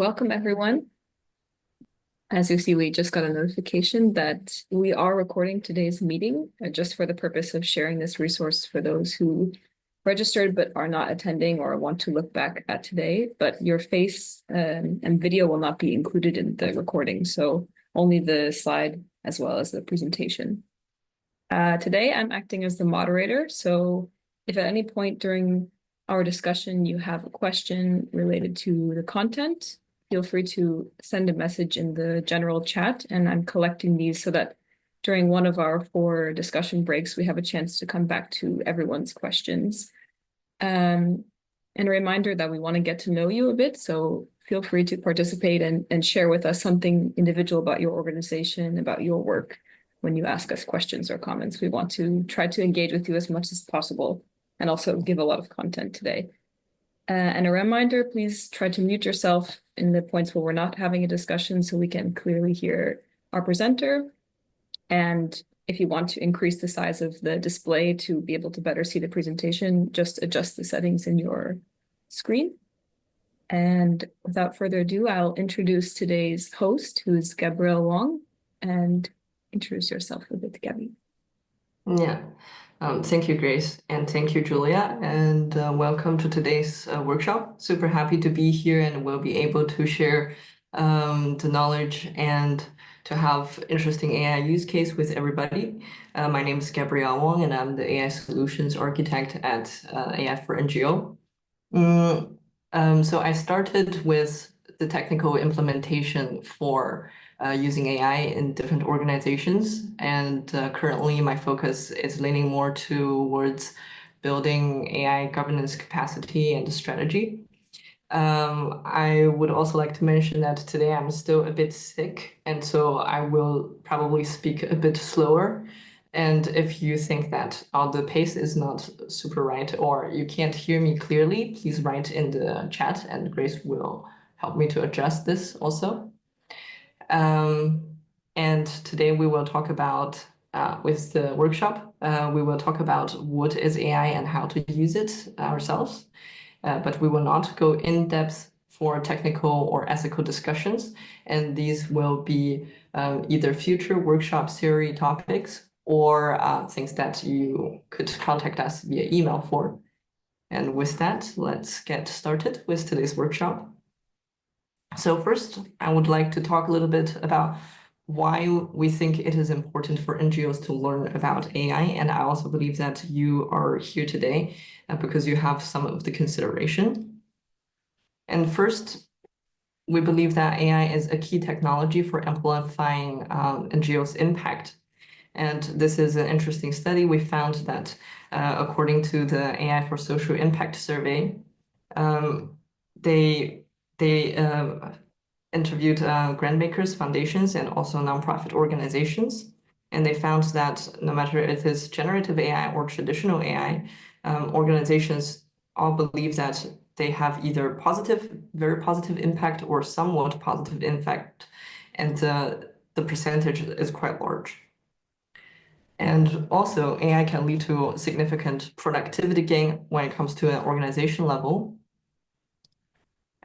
Welcome everyone. As you see, we just got a notification that we are recording today's meeting just for the purpose of sharing this resource for those who registered but are not attending or want to look back at today. But your face and video will not be included in the recording, so only the slide as well as the presentation. Today, I'm acting as the moderator, so if at any point during our discussion you have a question related to the content, feel free to send a message in the general chat, and I'm collecting these so that during one of our 4 discussion breaks, we have a chance to come back to everyone's questions. And a reminder that we want to get to know you a bit, so feel free to participate and share with us something individual about your organization, about your work when you ask us questions or comments. We want to try to engage with you as much as possible and also give a lot of content today. And a reminder, please try to mute yourself in the points where we're not having a discussion so we can clearly hear our presenter. And if you want to increase the size of the display to be able to better see the presentation, just adjust the settings in your screen. And without further ado, I'll introduce today's host, who is Gabrielle Wong, and introduce yourself a bit, Gabby. Yeah. Thank you, Grace, and thank you, Julia, and welcome to today's workshop. Super happy to be here, and we'll be able to share the knowledge and to have interesting AI use case with everybody. My name is Gabrielle Wong, and I'm the AI Solutions Architect at AI for NGO. So I started with the technical implementation for using AI in different organizations. And currently my focus is leaning more towards building AI governance capacity and strategy. I would also like to mention that today I'm still a bit sick, and so I will probably speak a bit slower. And if you think that the pace is not super right or you can't hear me clearly, please write in the chat and Grace will help me to adjust this also. And today we will talk about, with the workshop, we will talk about what is AI and how to use it ourselves. But we will not go in depth for technical or ethical discussions. And these will be either future workshop series topics or things that you could contact us via email for. And with that, let's get started with today's workshop. So first, I would like to talk a little bit about why we think it is important for NGOs to learn about AI. And I also believe that you are here today because you have some of the consideration. And first, we believe that AI is a key technology for amplifying NGOs' impact. And this is an interesting study. We found that according to the AI for Social Impact survey, they interviewed grant makers, foundations, and also nonprofit organizations. And they found that no matter if it's generative AI or traditional AI, organizations all believe that they have either positive, very positive impact or somewhat positive impact. And the percentage is quite large. And also, AI can lead to significant productivity gain when it comes to an organization level.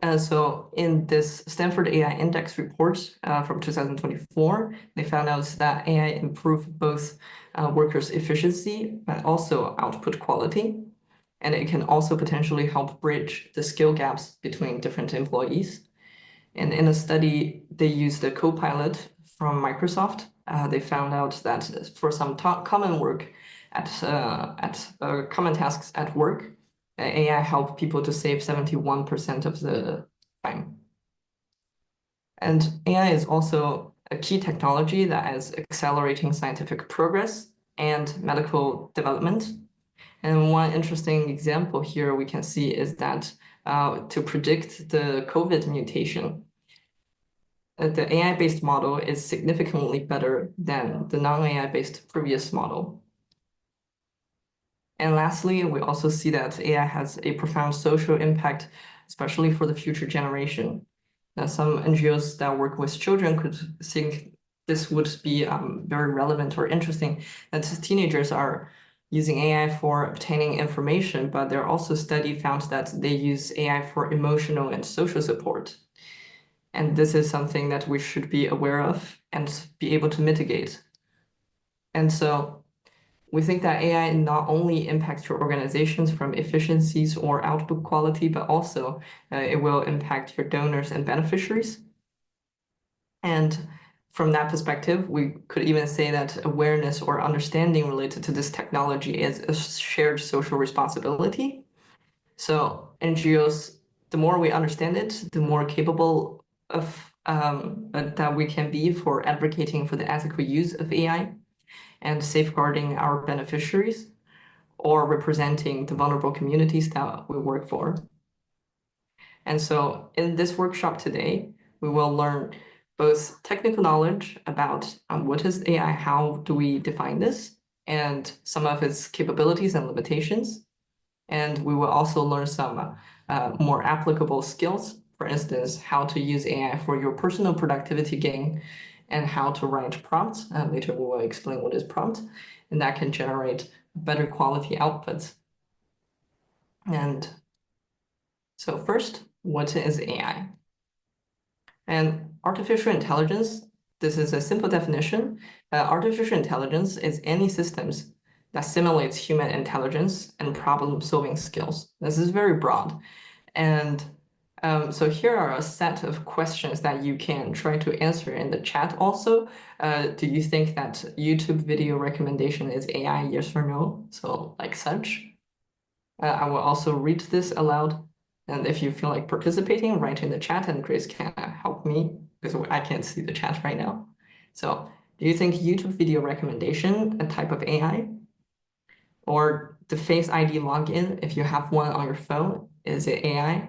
And so in this Stanford AI Index report from 2024, they found out that AI improved both workers' efficiency, but also output quality. And it can also potentially help bridge the skill gaps between different employees. And in a study, they used a Copilot from Microsoft. They found out that for some common work common tasks at work, AI helped people to save 71% of the time. And AI is also a key technology that is accelerating scientific progress and medical development. And one interesting example here we can see is that to predict the COVID mutation, the AI-based model is significantly better than the non-AI-based previous model. And lastly, we also see that AI has a profound social impact, especially for the future generation. Now, some NGOs that work with children could think this would be very relevant or interesting, that teenagers are using AI for obtaining information, but there are also study found that they use AI for emotional and social support. And this is something that we should be aware of and be able to mitigate. And so we think that AI not only impacts your organizations from efficiencies or output quality, but also it will impact your donors and beneficiaries. And from that perspective, we could even say that awareness or understanding related to this technology is a shared social responsibility. So NGOs, the more we understand it, the more capable of that we can be for advocating for the ethical use of AI and safeguarding our beneficiaries or representing the vulnerable communities that we work for. And so in this workshop today, we will learn both technical knowledge about what is AI, how do we define this, and some of its capabilities and limitations. And we will also learn some more applicable skills, for instance, how to use AI for your personal productivity gain and how to write prompts. Later, we will explain what is prompt, and that can generate better quality outputs. And so first, what is AI? And artificial intelligence, this is a simple definition. Artificial intelligence is any systems that simulates human intelligence and problem-solving skills. This is very broad. And so here are a set of questions that you can try to answer in the chat also. Do you think that YouTube video recommendation is AI, yes or no? So like such. I will also read this aloud. And if you feel like participating, write in the chat and Grace can help me because I can't see the chat right now. So do you think YouTube video recommendation a type of AI? Or the Face ID login, if you have one on your phone, is it AI?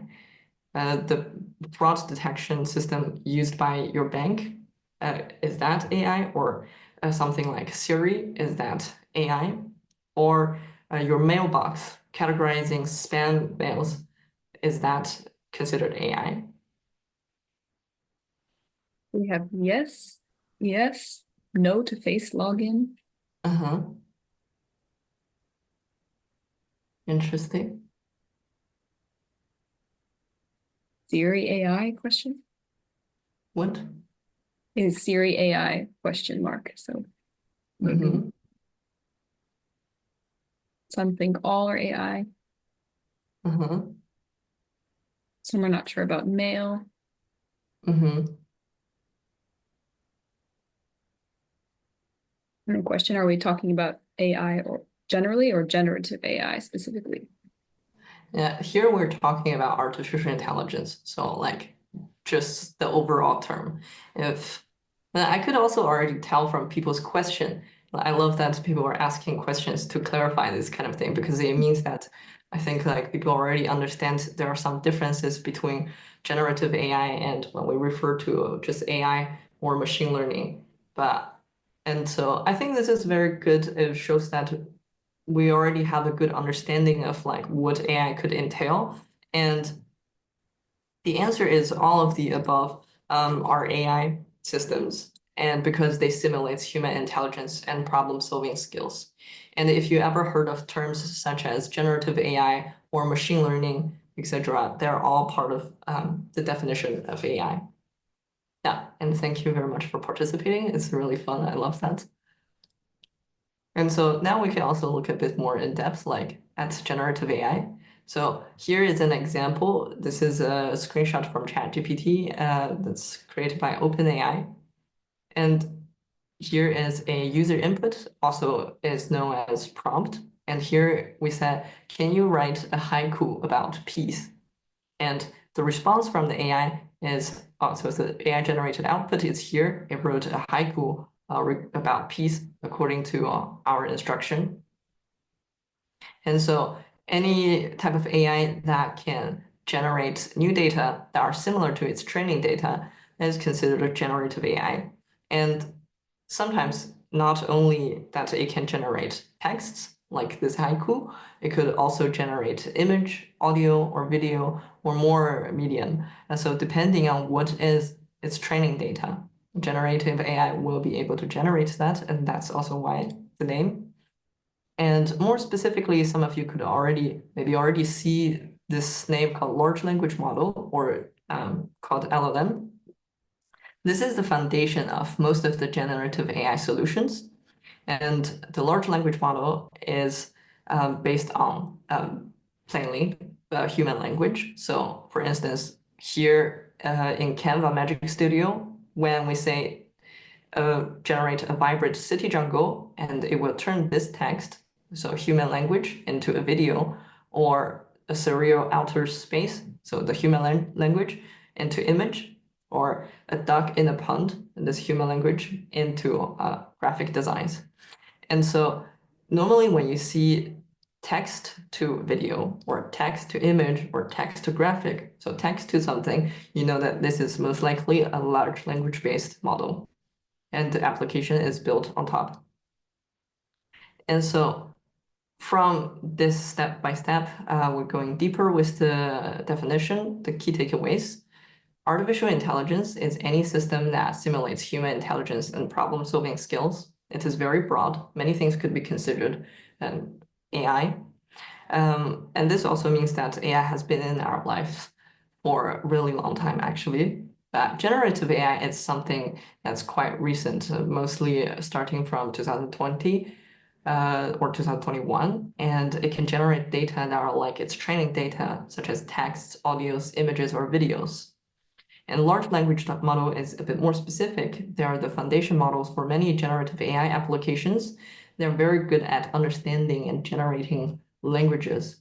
The fraud detection system used by your bank, is that AI? Or something like Siri, is that AI? Or your mailbox categorizing spam mails, is that considered AI? We have yes, yes, no to face login. Uh-huh. Interesting. Siri AI question. What? Is Siri AI question mark? So maybe Mm-hmm. some think all are AI. Uh-huh. Some are not sure about mail. Mm-hmm. And the question, are we talking about AI or generally or generative AI specifically? Yeah, here we're talking about artificial intelligence. So like just the overall term. If I could also already tell from people's question. I love that people are asking questions to clarify this kind of thing because it means that I think like people already understand there are some differences between generative AI and when we refer to just AI or machine learning. And so I think this is very good. It shows that we already have a good understanding of like what AI could entail. And the answer is all of the above are AI systems, and because they simulate human intelligence and problem-solving skills. And if you ever heard of terms such as generative AI or machine learning, etc., they're all part of the definition of AI. Yeah, and thank you very much for participating. It's really fun. I love that. And so now we can also look a bit more in depth, like at generative AI. So here is an example. This is a screenshot from ChatGPT that's created by OpenAI. And here is a user input, also is known as prompt. And here we said, can you write a haiku about peace? And the response from the AI is, oh, so the AI generated output is here. It wrote a haiku about peace according to our instruction. And so any type of AI that can generate new data that are similar to its training data is considered a generative AI. And sometimes not only that it can generate texts like this haiku, it could also generate image, audio, or video, or more medium. And so depending on what is its training data, generative AI will be able to generate that, and that's also why the name. And more specifically, some of you could maybe already see this name called large language model or called LLM. this is the foundation of most of the generative AI solutions. And the large language model is based on plainly human language. So for instance, here in Canva Magic Studio, when we say generate a vibrant city jungle, and it will turn this text, so human language, into a video, or a surreal outer space, so the human language, into image, or a duck in a pond, this human language, into graphic designs. And so normally when you see text to video or text to image or text to graphic, so text to something, you know that this is most likely a large language-based model, and the application is built on top. And so from this step by step, we're going deeper with the definition, the key takeaways. Artificial intelligence is any system that simulates human intelligence and problem-solving skills. It is very broad. Many things could be considered AI. And this also means that AI has been in our lives for a really long time, actually. Generative AI is something that's quite recent, mostly starting from 2020 or 2021, and it can generate data that are like its training data, such as texts, audios, images, or videos. And large language model is a bit more specific. They are the foundation models for many generative AI applications. They're very good at understanding and generating languages.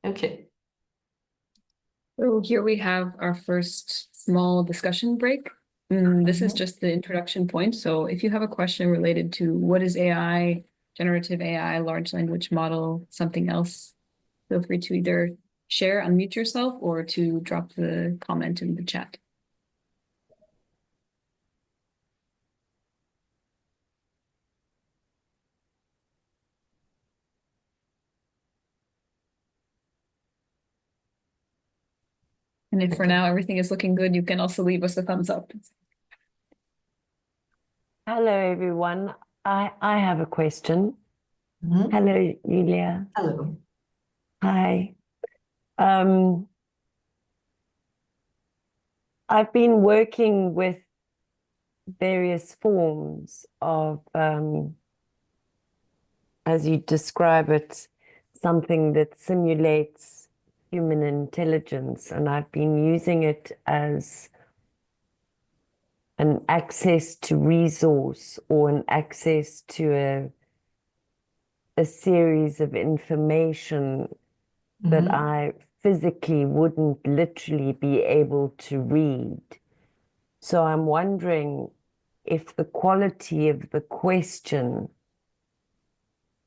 Okay. So here we have our first small discussion break. This is just the introduction point. So if you have a question related to what is AI, generative AI, large language model, something else, feel free to either share, unmute yourself, or to drop the comment in the chat. And if for now everything is looking good, you can also leave us a thumbs up. Hello, everyone. I have a question. Mhm. Hello, Julia. Hello. Hi. I've been working with various forms of, as you describe it, something that simulates human intelligence, and I've been using it as an access to resource or an access to a series of information that Mhm. I physically wouldn't literally be able to read. So I'm wondering if the quality of the question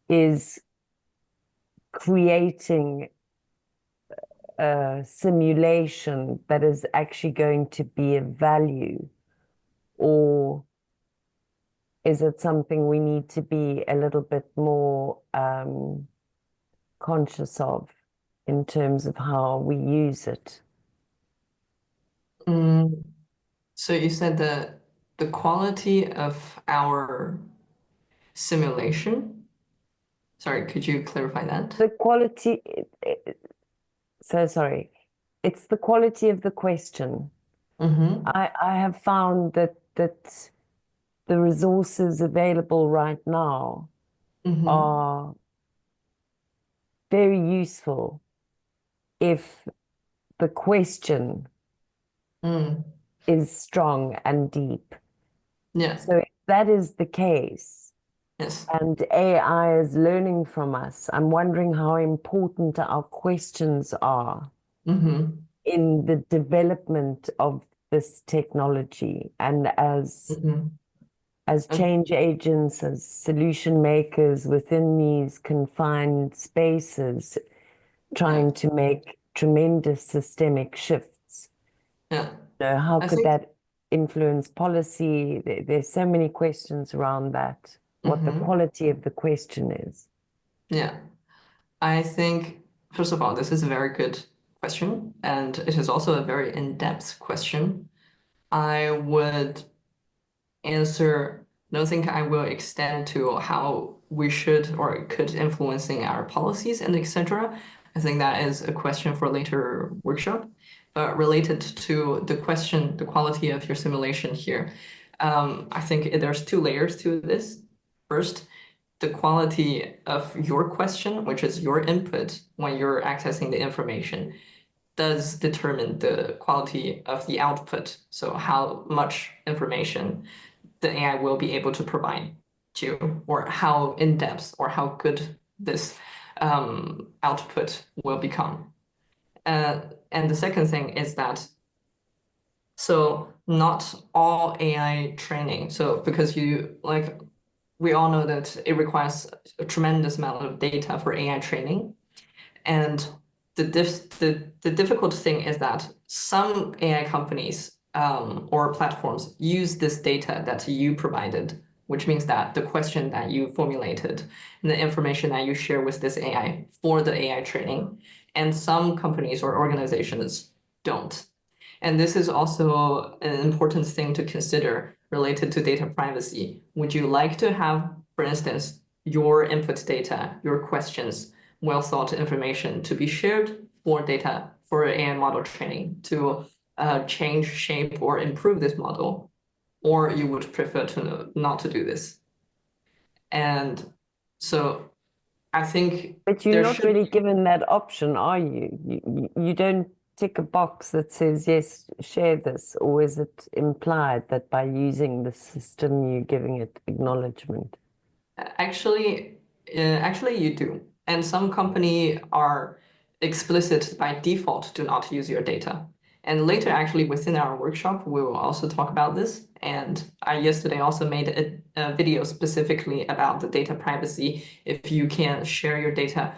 is creating a simulation that is actually going to be of value, or is it something we need to be a little bit more conscious of in terms of how we use it? So you said that the quality of our simulation. Sorry, could you clarify that? The quality, so sorry, it's the quality of the question. I have found that the resources available right now are very useful if the question is strong and deep. Yeah. So if that is the case, Yes. and AI is learning from us, I'm wondering how important our questions are in the development of this technology, and as change agents, as solution makers within these confined spaces, trying to make tremendous systemic shifts. Yeah. So how could that influence policy? There's so many questions around that, what the quality of the question is. Yeah. I think, first of all, this is a very good question, and it is also a very in-depth question. I would answer, don't think I will extend to how we should or could influencing our policies and etc. I think that is a question for a later workshop. But related to the question, the quality of your simulation here, I think there's two layers to this. First, the quality of your question, which is your input when you're accessing the information, does determine the quality of the output. So how much information the AI will be able to provide to you, or how in-depth or how good this output will become. And the second thing is that, so not all AI training, so because we all know that it requires a tremendous amount of data for AI training. And the difficult thing is that some AI companies or platforms use this data that you provided, which means that the question that you formulated and the information that you share with this AI for the AI training, and some companies or organizations don't. And this is also an important thing to consider related to data privacy. Would you like to have, for instance, your input data, your questions, well thought information to be shared for data for AI model training to change, shape, or improve this model, or you would prefer to not to do this? And so I think But you're there not should really be. given that option, are you? You don't tick a box that says, yes, share this, or is it implied that by using the system, you're giving it acknowledgement? Actually, you do. And some company are explicit by default do not use your data. And later, actually, within our workshop, we will also talk about this. And I yesterday also made a video specifically about the data privacy, if you can share your data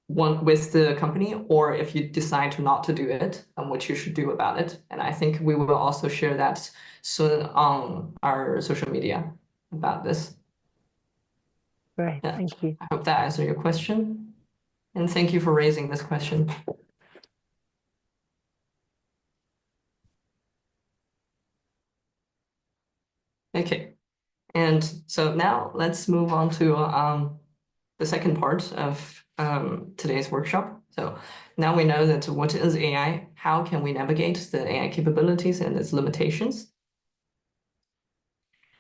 with the company, or if you decide not to do it, and what you should do about it. And I think we will also share that soon on our social media about this. Great, Yeah. thank you. I hope that answered your question. And thank you for raising this question. Okay. And so now let's move on to the second part of today's workshop. So now we know that what is AI, how can we navigate the AI capabilities and its limitations?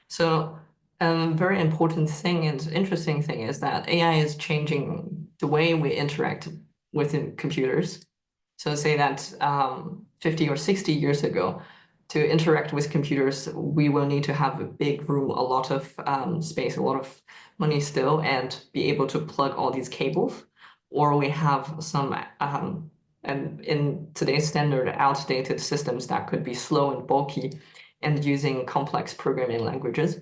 So very important thing and interesting thing is that AI is changing the way we interact with computers. So say that 50 or 60 years ago, to interact with computers, we will need to have a big room, a lot of space, a lot of money still, and be able to plug all these cables. Or we have some, and in today's standard, outdated systems that could be slow and bulky and using complex programming languages.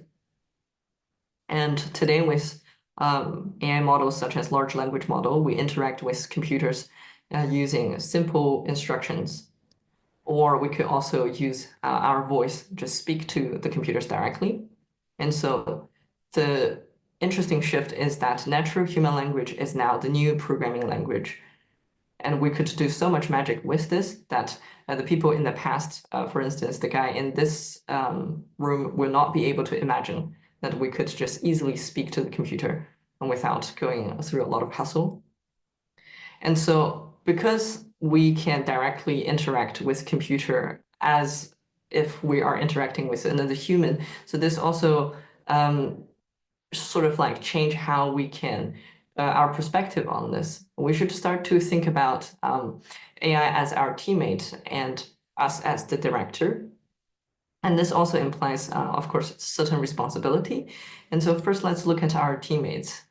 And today with AI models such as large language model, we interact with computers using simple instructions, or we could also use our voice, just speak to the computers directly. And so the interesting shift is that natural human language is now the new programming language. And we could do so much magic with this that the people in the past, for instance, the guy in this room will not be able to imagine that we could just easily speak to the computer without going through a lot of hassle. And so because we can directly interact with computer as if we are interacting with another human, so this also sort of like change how we can our perspective on this. We should start to think about AI as our teammate and us as the director. And this also implies, of course, certain responsibility. And so first, let's look at our teammates.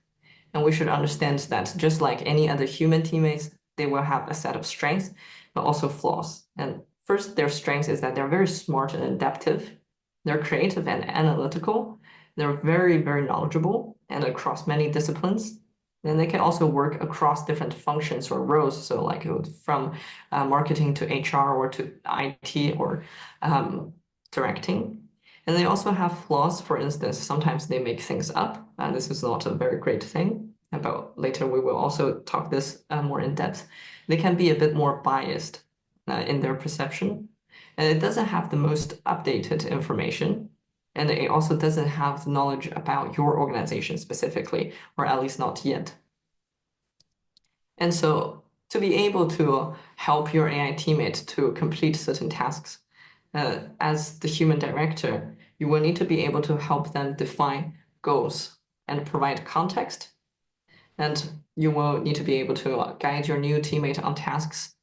And we should understand that just like any other human teammates, they will have a set of strengths, but also flaws. And first, their strengths is that they're very smart and adaptive. They're creative and analytical. They're very, very knowledgeable and across many disciplines. Then they can also work across different functions or roles. So like from marketing to HR or to IT or directing. And they also have flaws. For instance, sometimes they make things up. And this is not a very great thing. But later we will also talk this more in depth. They can be a bit more biased in their perception. And it doesn't have the most updated information. And it also doesn't have the knowledge about your organization specifically, or at least not yet. And so to be able to help your AI teammate to complete certain tasks. As the human director, you will need to be able to help them define goals and provide context. And you will need to be able to guide your new teammate on tasks.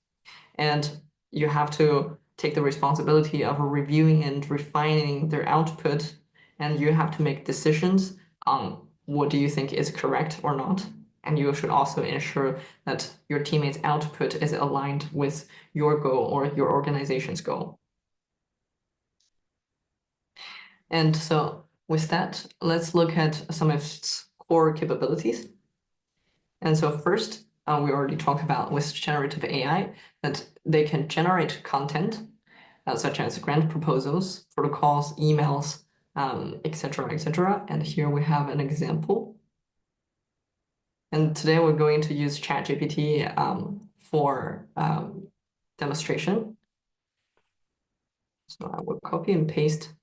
And you have to take the responsibility of reviewing and refining their output. And you have to make decisions on what do you think is correct or not. And you should also ensure that your teammate's output is aligned with your goal or your organization's goal. And so with that, let's look at some of its core capabilities. And so first, we already talked about with generative AI that they can generate content such as grant proposals, protocols, emails, etc., etc. And here we have an example. And today we're going to use ChatGPT for demonstration. So I will copy and paste.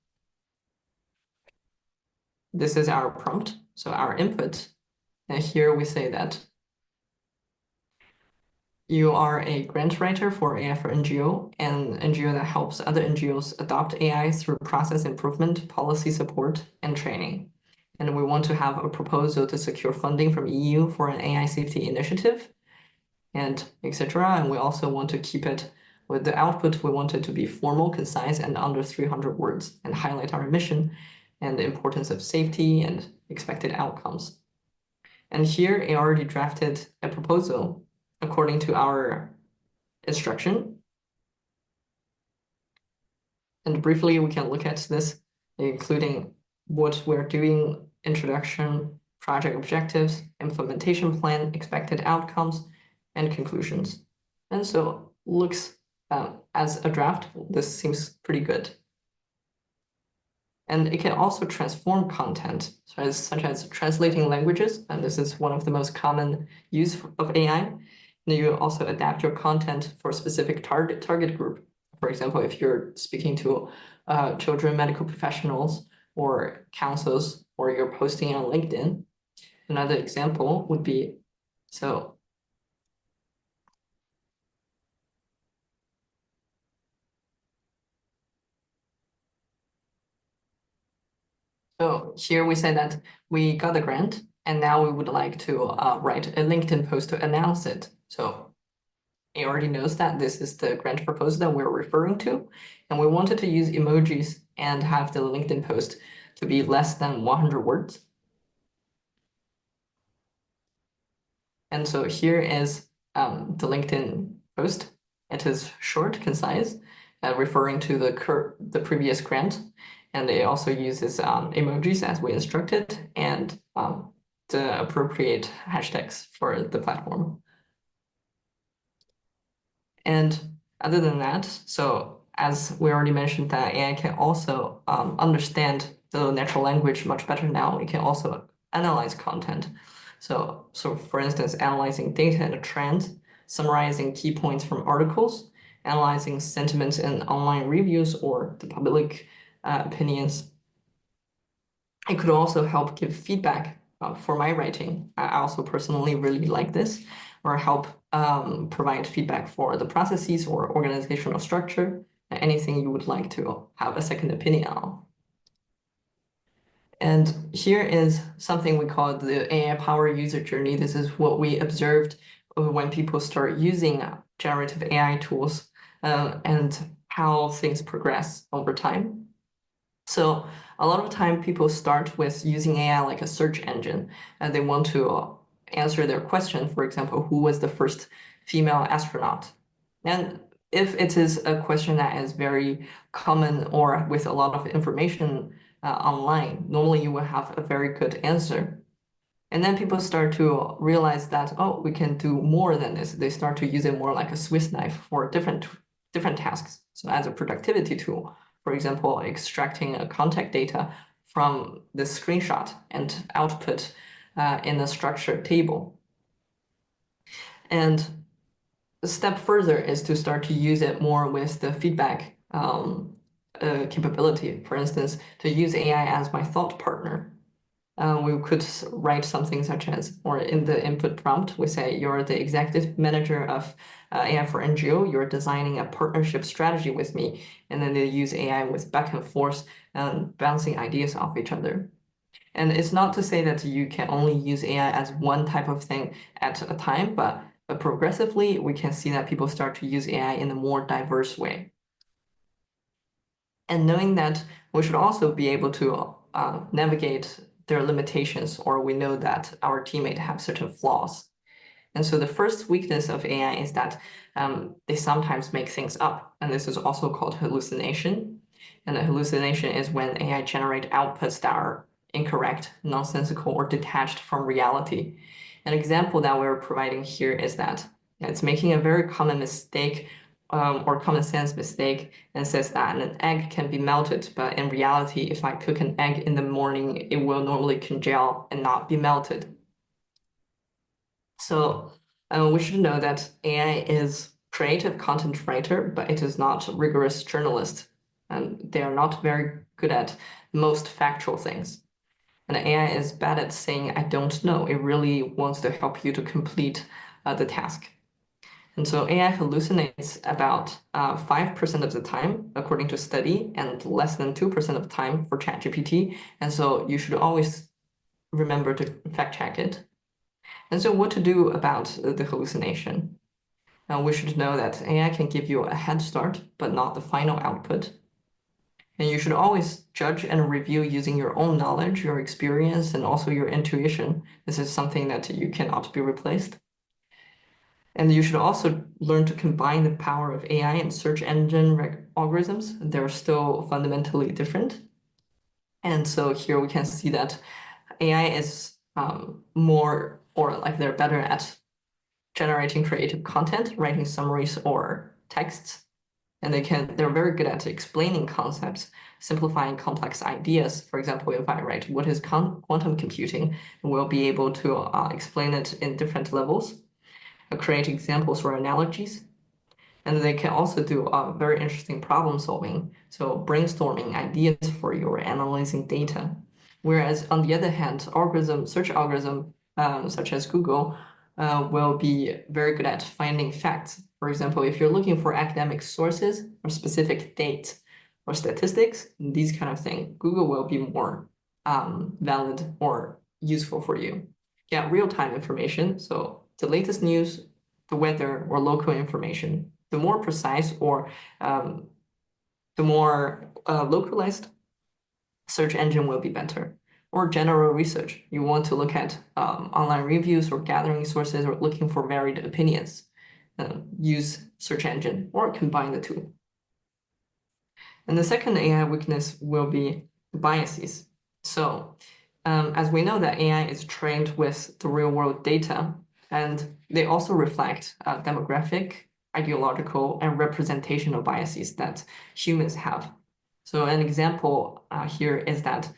This is our prompt, so our input. And here we say that you are a grant writer for AI for NGO, an NGO that helps other NGOs adopt AI through process improvement, policy support, and training. And we want to have a proposal to secure funding from EU for an AI safety initiative, and etc. And we also want to keep it with the output. We want it to be formal, concise, and under 300 words, and highlight our mission and the importance of safety and expected outcomes. And here I already drafted a proposal according to our instruction. And briefly, we can look at this, including what we're doing, introduction, project objectives, implementation plan, expected outcomes, and conclusions. And so looks as a draft, this seems pretty good. And it can also transform content, such as translating languages, and this is one of the most common use of AI. And you also adapt your content for a specific target group. For example, if you're speaking to children, medical professionals, or councils, or you're posting on LinkedIn. Another example would be, so here we say that we got a grant, and now we would like to write a LinkedIn post to announce it. So it already knows that this is the grant proposal that we're referring to, and we wanted to use emojis and have the LinkedIn post to be less than 100 words. And so here is the LinkedIn post. It is short, concise, referring to the previous grant. And it also uses emojis as we instructed, and the appropriate hashtags for the platform. And other than that, so as we already mentioned, that AI can also understand the natural language much better now. It can also analyze content. So for instance, analyzing data and trends, summarizing key points from articles, analyzing sentiments in online reviews or the public opinions. It could also help give feedback for my writing. I also personally really like this, or help provide feedback for the processes or organizational structure, anything you would like to have a second opinion on. And here is something we call the AI power user journey. This is what we observed when people start using generative AI tools and how things progress over time. So a lot of time people start with using AI like a search engine, and they want to answer their question. For example, who was the first female astronaut? And if it is a question that is very common or with a lot of information online, normally you will have a very good answer. And then people start to realize that, oh, we can do more than this. They start to use it more like a Swiss knife for different tasks. So as a productivity tool, for example, extracting contact data from the screenshot and output in a structured table. And a step further is to start to use it more with the feedback capability. For instance, to use AI as my thought partner. we could write something such as, or in the input prompt, we say, you're the executive manager of AI for NGO, you're designing a partnership strategy with me. And then they use AI with back and forth and bouncing ideas off each other. And it's not to say that you can only use AI as one type of thing at a time, but progressively we can see that people start to use AI in a more diverse way. And knowing that we should also be able to navigate their limitations, or we know that our teammate have certain flaws. And so the first weakness of AI is that they sometimes make things up, and this is also called hallucination. And a hallucination is when AI generate outputs that are incorrect, nonsensical, or detached from reality. An example that we're providing here is that it's making a very common mistake or common sense mistake, and says that an egg can be melted, but in reality, if I cook an egg in the morning, it will normally congeal and not be melted. So we should know that AI is creative content writer, but it is not rigorous journalist, and they are not very good at most factual things. And AI is bad at saying, I don't know. It really wants to help you to complete the task. And so AI hallucinates about 5% of the time, according to study, and less than 2% of the time for ChatGPT. And so you should always remember to fact check it. And so what to do about the hallucination? Now we should know that AI can give you a head start, but not the final output. And you should always judge and review using your own knowledge, your experience, and also your intuition. This is something that you cannot be replaced. And you should also learn to combine the power of AI and search engine algorithms. They're still fundamentally different. And so here we can see that AI is more, or like they're better at generating creative content, writing summaries or texts. And they're very good at explaining concepts, simplifying complex ideas. For example, if I write, what is quantum computing, we'll be able to explain it in different levels, create examples or analogies. And they can also do very interesting problem solving. So brainstorming ideas for you or analyzing data. Whereas on the other hand, search algorithm, such as Google, will be very good at finding facts. For example, if you're looking for academic sources or specific dates or statistics, these kind of things, Google will be more valid or useful for you. Yeah, real-time information. So the latest news, the weather, or local information. The more precise or the more localized search engine will be better. Or general research. You want to look at online reviews or gathering sources or looking for varied opinions. Use search engine or combine the two. And the second AI weakness will be biases. So as we know that AI is trained with the real world data, and they also reflect demographic, ideological, and representational biases that humans have. So an example here is that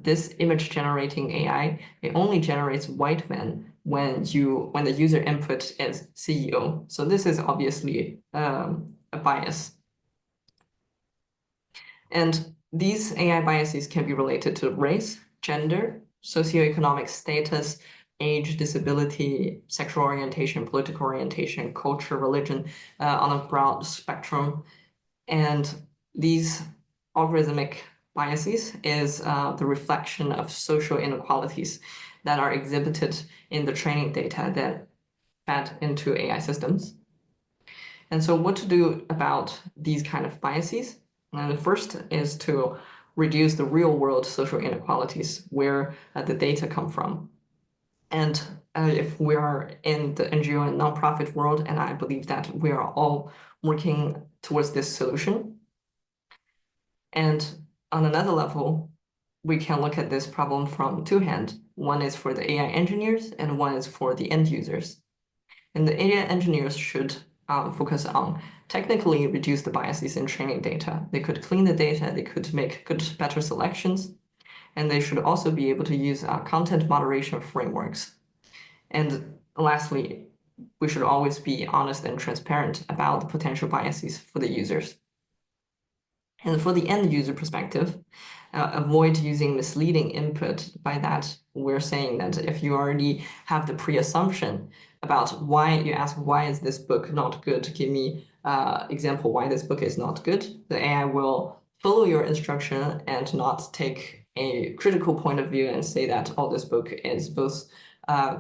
this image generating AI, it only generates white men when the user input is CEO. So this is obviously a bias. And these AI biases can be related to race, gender, socioeconomic status, age, disability, sexual orientation, political orientation, culture, religion, on a broad spectrum. And these algorithmic biases is the reflection of social inequalities that are exhibited in the training data that fed into AI systems. And so what to do about these kind of biases? And the first is to reduce the real world social inequalities where the data come from. And if we are in the NGO and nonprofit world, and I believe that we are all working towards this solution. And on another level, we can look at this problem from two hands. One is for the AI engineers and one is for the end users. And the AI engineers should focus on technically reduce the biases in training data. They could clean the data, they could make better selections, and they should also be able to use content moderation frameworks. And lastly, we should always be honest and transparent about the potential biases for the users. And for the end user perspective, avoid using misleading input. By that, we're saying that if you already have the pre-assumption about why you ask, why is this book not good? Give me example why this book is not good. The AI will follow your instruction and not take a critical point of view and say that, oh, this book is both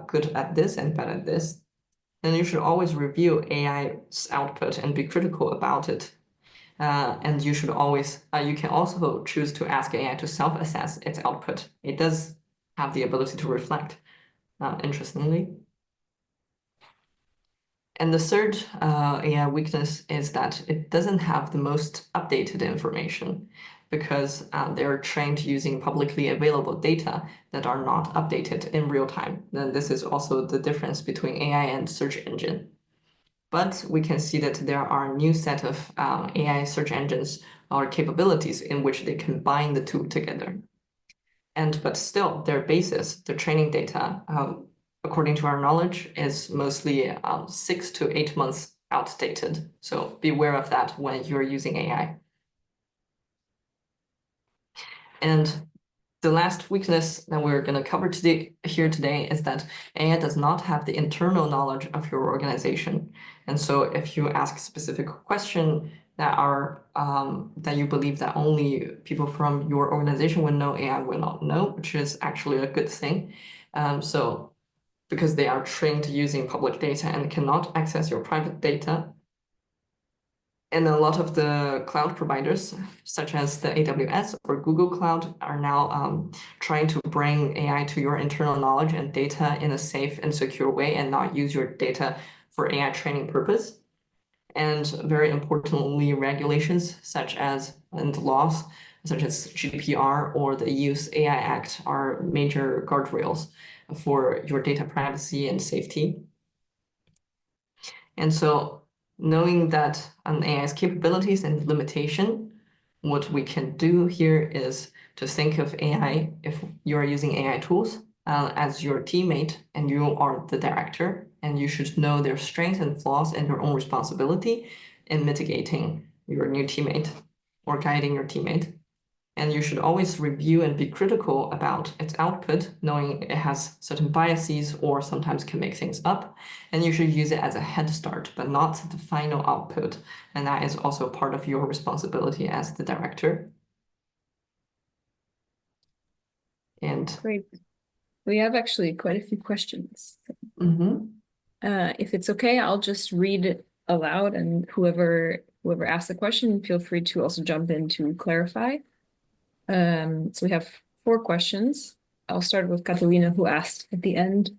good at this and bad at this. Then you should always review AI's output and be critical about it. And you should always, you can also choose to ask AI to self-assess its output. It does have the ability to reflect, interestingly. And the third AI weakness is that it doesn't have the most updated information because they're trained using publicly available data that are not updated in real time. Then this is also the difference between AI and search engine. But we can see that there are a new set of AI search engines or capabilities in which they combine the two together. But still, their basis, the training data, according to our knowledge, is mostly 6 to 8 months outdated. So beware of that when you're using AI. And the last weakness that we're going to cover today is that AI does not have the internal knowledge of your organization. And so if you ask a specific question that are that you believe that only people from your organization will know, AI will not know, which is actually a good thing. So because they are trained using public data and cannot access your private data. And a lot of the cloud providers, such as the AWS or Google Cloud, are now trying to bring AI to your internal knowledge and data in a safe and secure way and not use your data for AI training purpose. And very importantly, regulations such as and laws such as GDPR or the Use AI Act are major guardrails for your data privacy and safety. And so knowing that AI's capabilities and limitation, what we can do here is to think of AI, if you are using AI tools, as your teammate and you are the director, and you should know their strengths and flaws and your own responsibility in mitigating your new teammate or guiding your teammate. And you should always review and be critical about its output, knowing it has certain biases or sometimes can make things up. And you should use it as a head start, but not the final output. And that is also part of your responsibility as the director. And Great. We have actually quite a few questions. If it's okay, I'll just read it aloud, and whoever asks the question, feel free to also jump in to clarify. So we have 4 questions. I'll start with Catalina, who asked at the end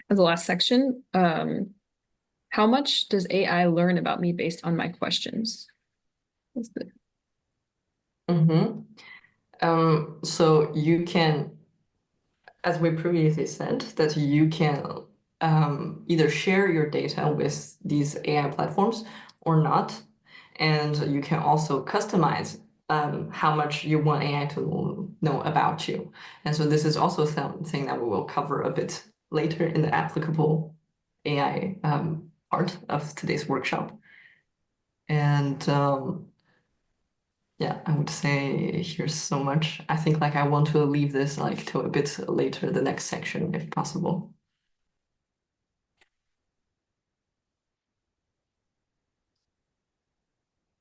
of the last section, how much does AI learn about me based on my questions? So you can, as we previously said, that you can either share your data with these AI platforms or not. And you can also customize how much you want AI to know about you. And so this is also something that we will cover a bit later in the applicable AI part of today's workshop. And yeah, I would say here's so much. I think I want to leave this to a bit later, the next section, if possible.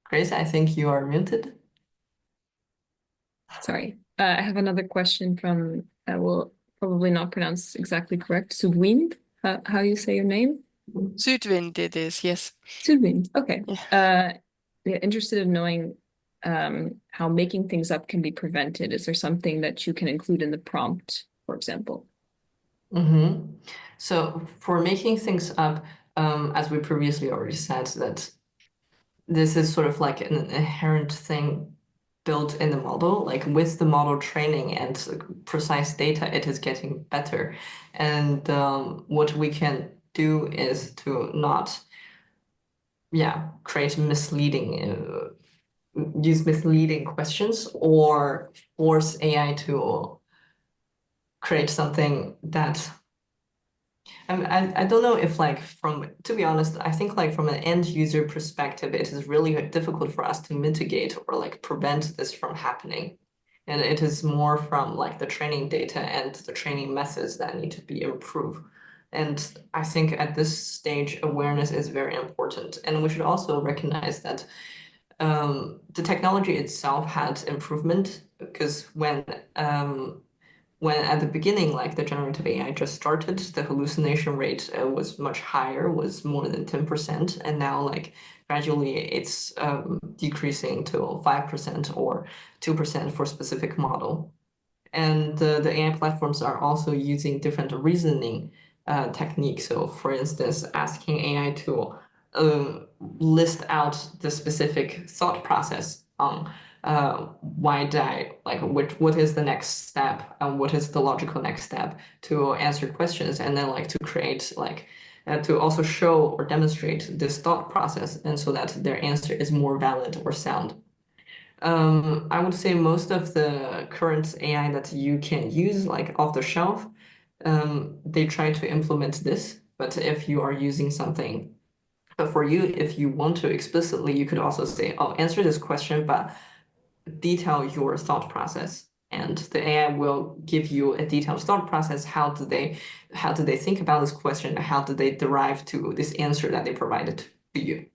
Grace, I think you are muted. Sorry, I have another question from, I will probably not pronounce exactly correct, Sudwind, how you say your name? Sudwind it is, yes. Sudwind, okay. Yeah. Interested in knowing how making things up can be prevented. Is there something that you can include in the prompt, for example? So for making things up, as we previously already said, that this is sort of like an inherent thing built in the model. With the model training and precise data, it is getting better. And what we can do is to not, create misleading, use misleading questions or force AI to create something that I don't know if like to be honest, I think like from an end user perspective, it is really difficult for us to mitigate or like prevent this from happening. And it is more from like the training data and the training methods that need to be improved. And I think at this stage, awareness is very important. And we should also recognize that the technology itself had improvement because when at the beginning, like the generative AI just started, the hallucination rate was much higher, was more than 10%. And now like gradually it's decreasing to 5% or 2% for specific model. And the AI platforms are also using different reasoning techniques. So for instance, asking AI to list out the specific thought process on why did I like what is the next step and what is the logical next step to answer questions, and then like to create like to also show or demonstrate this thought process, and so that their answer is more valid or sound. I would say most of the current AI that you can use like off the shelf, they try to implement this. But if you are using something, but for you, if you want to explicitly, you could also say, "Oh, answer this question, but detail your thought process." And the AI will give you a detailed thought process. How do they think about this question? How do they derive to this answer that they provided to you?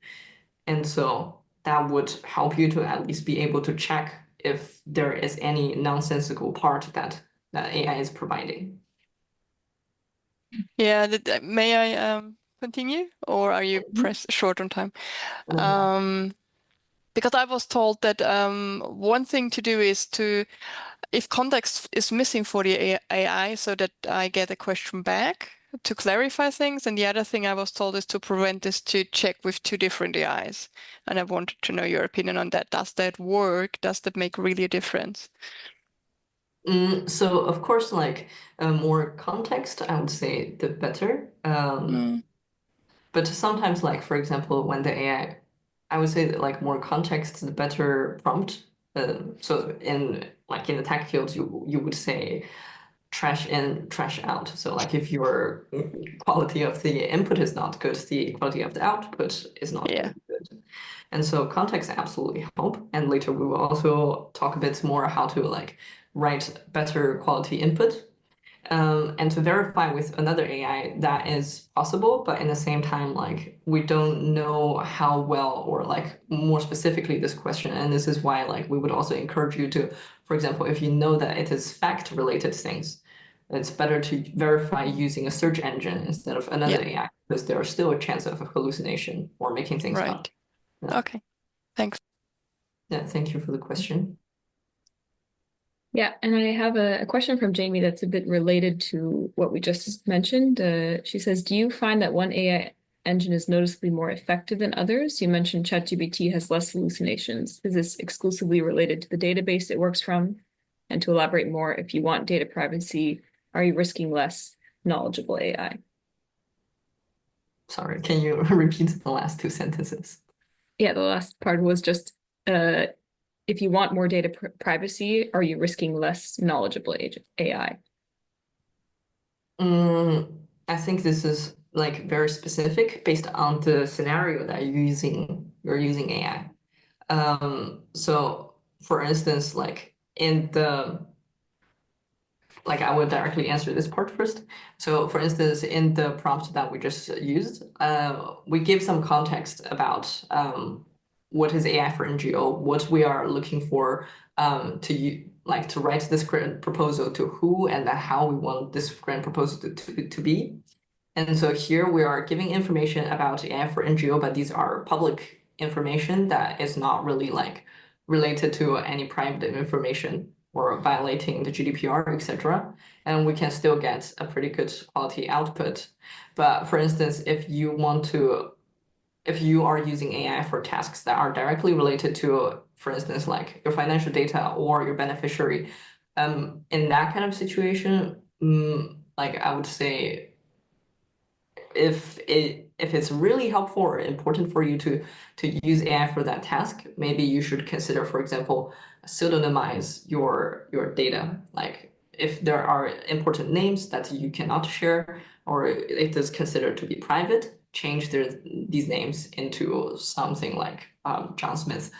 And so that would help you to at least be able to check if there is any nonsensical part that AI is providing. Yeah, may I continue, or are you pressed short on time? Because I was told that one thing to do is to, if context is missing for the AI, so that I get a question back to clarify things. And the other thing I was told is to prevent this to check with two different AIs. And I wanted to know your opinion on that. Does that work? Does that make really a difference? So of course, like more context, I would say the better. But sometimes, like for example, when the AI, I would say that like more context, the better prompt. So in the tech field, you would say trash in, trash out. So like if your quality of the input is not good, the quality of the output is not Yeah. good. And so context absolutely help. And later we will also talk a bit more how to like write better quality input. And to verify with another AI that is possible, but in the same time, like we don't know how well or like more specifically this question. And this is why like we would also encourage you to, for example, if you know that it is fact related things, it's better to verify using a search engine instead of another AI, because there is still a chance of a hallucination or making things up. Right. Yeah. Okay. Thanks. Yeah, thank you for the question. Yeah, and I have a question from Jamie that's a bit related to what we just mentioned. She says, do you find that one AI engine is noticeably more effective than others? You mentioned ChatGPT has less hallucinations. Is this exclusively related to the database it works from? And to elaborate more, if you want data privacy, are you risking less knowledgeable AI? Sorry, can you repeat the last two sentences? Yeah, the last part was just if you want more data privacy, are you risking less knowledgeable AI? I think this is like very specific based on the scenario that you're using AI. So for instance, like I would directly answer this part first. So for instance, in the prompt that we just used, we give some context about what is AI for NGO, what we are looking for to write this grant proposal to who and how we want this grant proposal to be. And so here we are giving information about AI for NGO, but these are public information that is not really like related to any private information or violating the GDPR, etc. And we can still get a pretty good quality output. But for instance, if you are using AI for tasks that are directly related to, for instance, like your financial data or your beneficiary, in that kind of situation, like I would say, if it's really helpful or important for you to use AI for that task, maybe you should consider, for example, pseudonymize your data. Like if there are important names that you cannot share, or it is considered to be private, change these names into something like John Smith,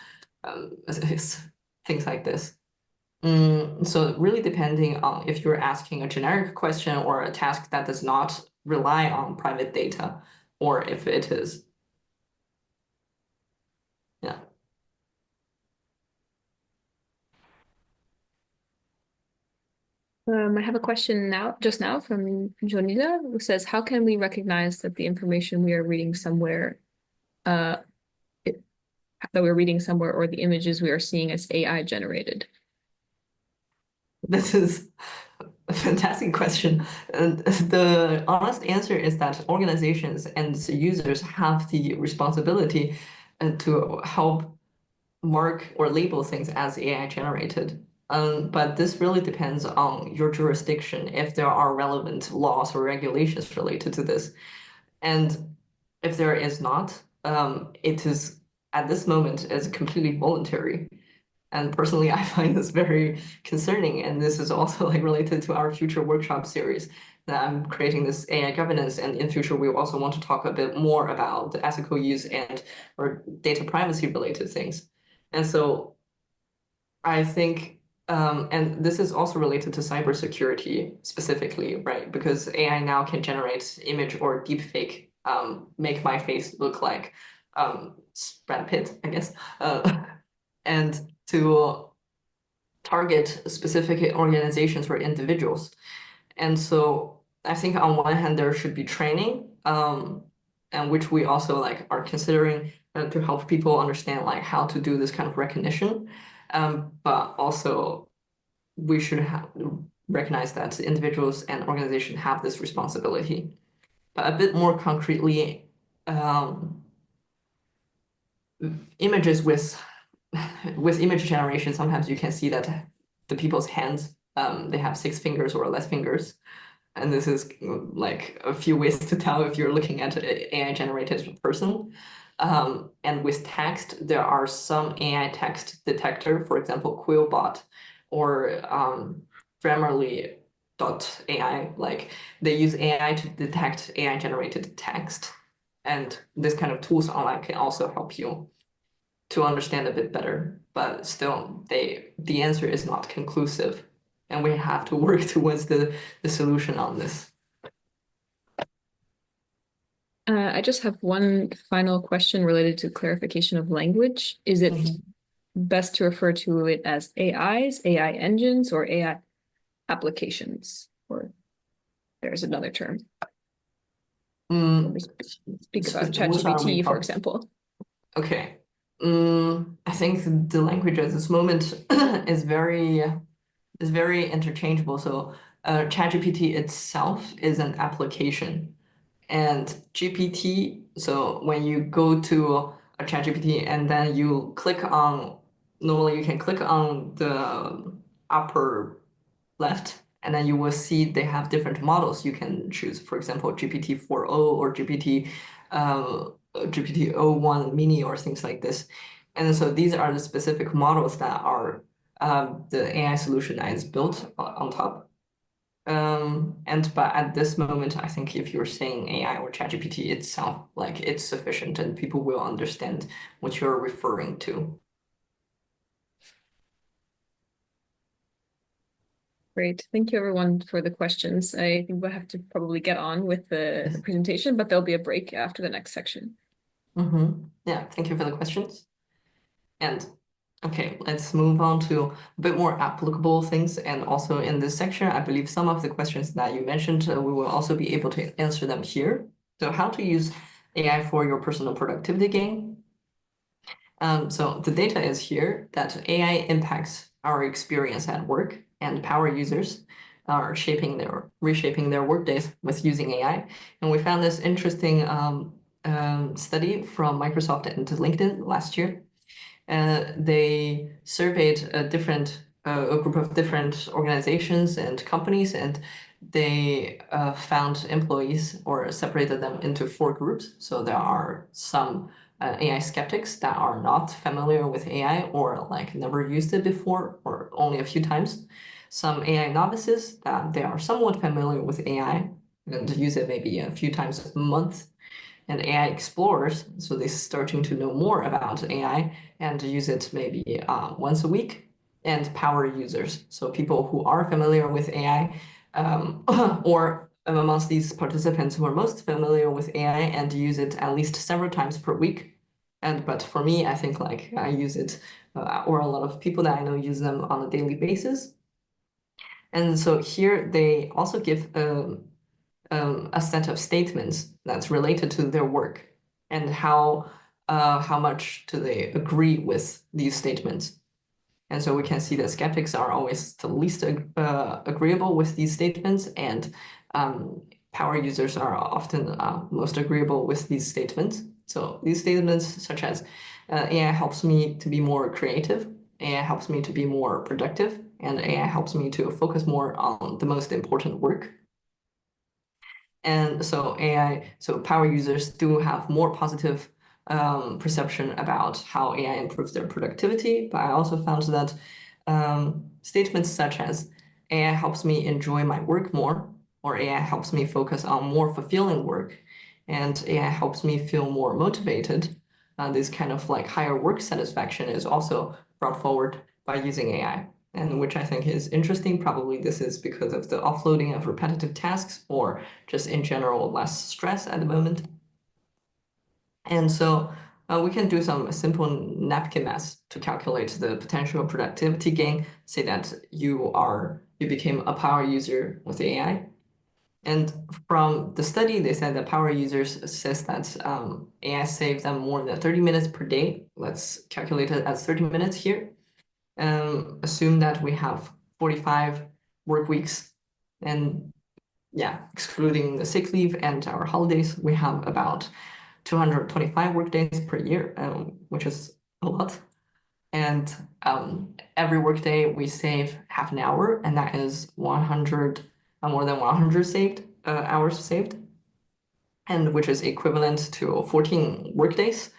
things like this. So really depending on if you're asking a generic question or a task that does not rely on private data, or if it is. Yeah. I have a question just now from Jonida, who says, how can we recognize that the information we are reading somewhere, that we're reading somewhere, or the images we are seeing as AI generated? This is a fantastic question. And the honest answer is that organizations and users have the responsibility to help mark or label things as AI generated. But this really depends on your jurisdiction, if there are relevant laws or regulations related to this. And if there is not, it is at this moment is completely voluntary. And personally, I find this very concerning. And this is also like related to our future workshop series that I'm creating this AI governance. And in future, we also want to talk a bit more about the ethical use and or data privacy related things. And so I think, and this is also related to cybersecurity specifically, right? Because AI now can generate image or deepfake, make my face look like Brad Pitt, I guess, and to target specific organizations or individuals. And so I think on one hand, there should be training, and which we also like are considering to help people understand like how to do this kind of recognition. But also we should recognize that individuals and organizations have this responsibility. But a bit more concretely, images with image generation, sometimes you can see that the people's hands, they have 6 fingers or less fingers. And this is like a few ways to tell if you're looking at an AI generated person. And with text, there are some AI text detector, for example, Quillbot or Grammarly.ai. Like they use AI to detect AI generated text. And this kind of tools online can also help you to understand a bit better. But still, the answer is not conclusive. And we have to work towards the solution on this. I just have one final question related to clarification of language. Is it best to refer to it as AIs, AI engines, or AI applications? Or there's another term. Speak about ChatGPT, for example. Okay. I think the language at this moment is very interchangeable. So ChatGPT itself is an application. And GPT, so when you go to a ChatGPT and then you click on, normally you can click on the upper left, and then you will see they have different models you can choose. For example, GPT-4o or GPT-o1 mini or things like this. And so these are the specific models that are the AI solution that is built on top. But at this moment, I think if you're saying AI or ChatGPT itself, like it's sufficient and people will understand what you're referring to. Great. Thank you everyone for the questions. I think we'll have to probably get on with the presentation, but there'll be a break after the next section. Yeah, thank you for the questions. And okay, let's move on to a bit more applicable things. And also in this section, I believe some of the questions that you mentioned, we will also be able to answer them here. So how to use AI for your personal productivity gain. So the data is here that AI impacts our experience at work, and power users are reshaping their workdays with using AI. And we found this interesting study from Microsoft and LinkedIn last year. They surveyed a group of different organizations and companies, and they found employees or separated them into 4 groups. So there are some AI skeptics that are not familiar with AI or like never used it before or only a few times. Some AI novices that they are somewhat familiar with AI, and use it maybe a few times a month. And AI explorers, so they're starting to know more about AI and use it maybe once a week. And power users, so people who are familiar with AI, or amongst these participants who are most familiar with AI and use it at least several times per week. But for me, I think like I use it, or a lot of people that I know use them on a daily basis. And so here they also give a set of statements that's related to their work and how much do they agree with these statements. And so we can see that skeptics are always the least agreeable with these statements, and power users are often most agreeable with these statements. So these statements such as AI helps me to be more creative, AI helps me to be more productive, and AI helps me to focus more on the most important work. And so power users do have more positive perception about how AI improves their productivity. But I also found that statements such as AI helps me enjoy my work more, or AI helps me focus on more fulfilling work, and AI helps me feel more motivated, this kind of like higher work satisfaction is also brought forward by using AI. And which I think is interesting. Probably this is because of the offloading of repetitive tasks, or just in general less stress at the moment. And so we can do some simple napkin math to calculate the potential productivity gain. Say that you became a power user with AI. And from the study, they said that power users says that AI saves them more than 30 minutes per day. Let's calculate it as 30 minutes here. Assume that we have 45 work weeks, and yeah, excluding the sick leave and our holidays, we have about 225 work days per year, which is a lot. And every workday we save half an hour, and that is 100, more than 100 saved hours saved, and which is equivalent to 14 work days,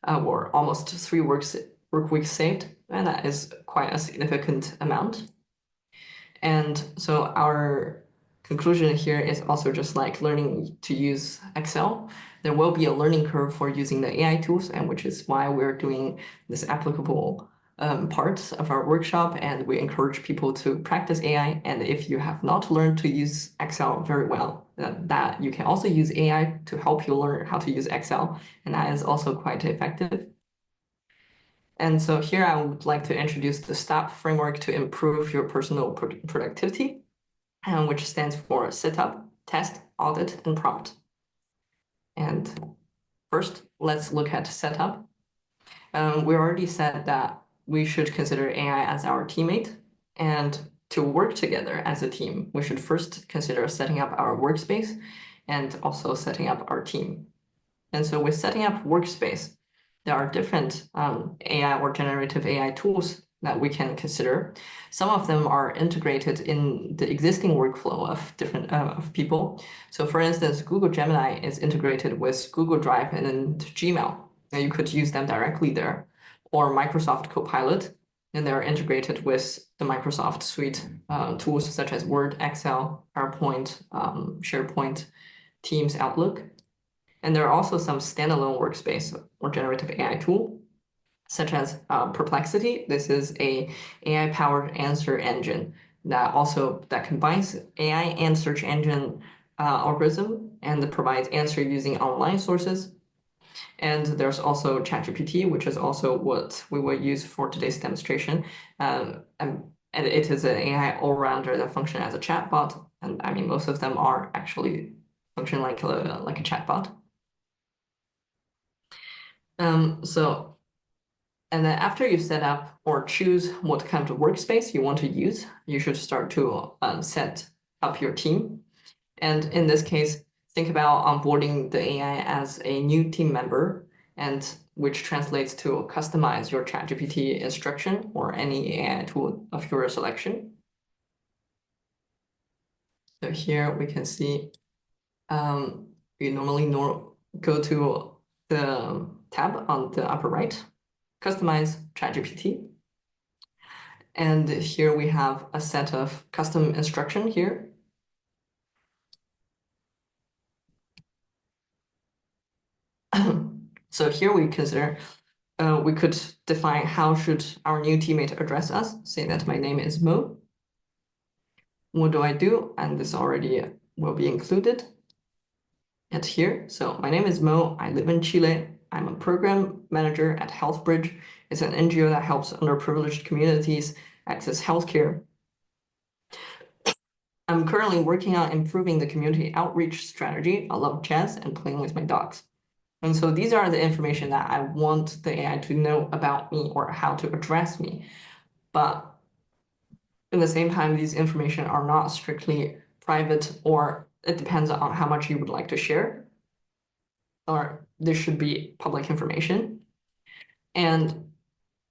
or almost 3 work weeks saved, and that is quite a significant amount. And so our conclusion here is also just like learning to use Excel. There will be a learning curve for using the AI tools, and which is why we're doing this applicable parts of our workshop, and we encourage people to practice AI. And if you have not learned to use Excel very well, that you can also use AI to help you learn how to use Excel, and that is also quite effective. And so here I would like to introduce the STOP framework to improve your personal productivity, which stands for setup, test, audit, and prompt. And first, let's look at setup. We already said that we should consider AI as our teammate, and to work together as a team, we should first consider setting up our workspace and also setting up our team. And so with setting up workspace, there are different AI or generative AI tools that we can consider. Some of them are integrated in the existing workflow of different of people. So for instance, Google Gemini is integrated with Google Drive and Gmail, and you could use them directly there. Or Microsoft Copilot, and they're integrated with the Microsoft suite tools such as Word, Excel, PowerPoint, SharePoint, Teams, Outlook. And there are also some standalone workspace or generative AI tool, such as Perplexity. This is a AI-powered answer engine that combines AI and search engine algorithm and provides answer using online sources. And there's also ChatGPT, which is also what we will use for today's demonstration. And it is an AI all-rounder that functions as a chatbot. And I mean, most of them are actually function like a chatbot. And then after you set up or choose what kind of workspace you want to use, you should start to set up your team. And in this case, think about onboarding the AI as a new team member, and which translates to customize your ChatGPT instruction or any AI tool of your selection. So here we can see we normally go to the tab on the upper right, customize ChatGPT. And here we have a set of custom instruction here. So here we consider, we could define how should our new teammate address us, say that my name is Mo. What do I do? And this already will be included at here. So my name is Mo, I live in Chile. I'm a program manager at HealthBridge. It's an NGO that helps underprivileged communities access healthcare. I'm currently working on improving the community outreach strategy. I love chess and playing with my dogs. And so these are the information that I want the AI to know about me or how to address me. But at the same time, these information are not strictly private, or it depends on how much you would like to share, or this should be public information. And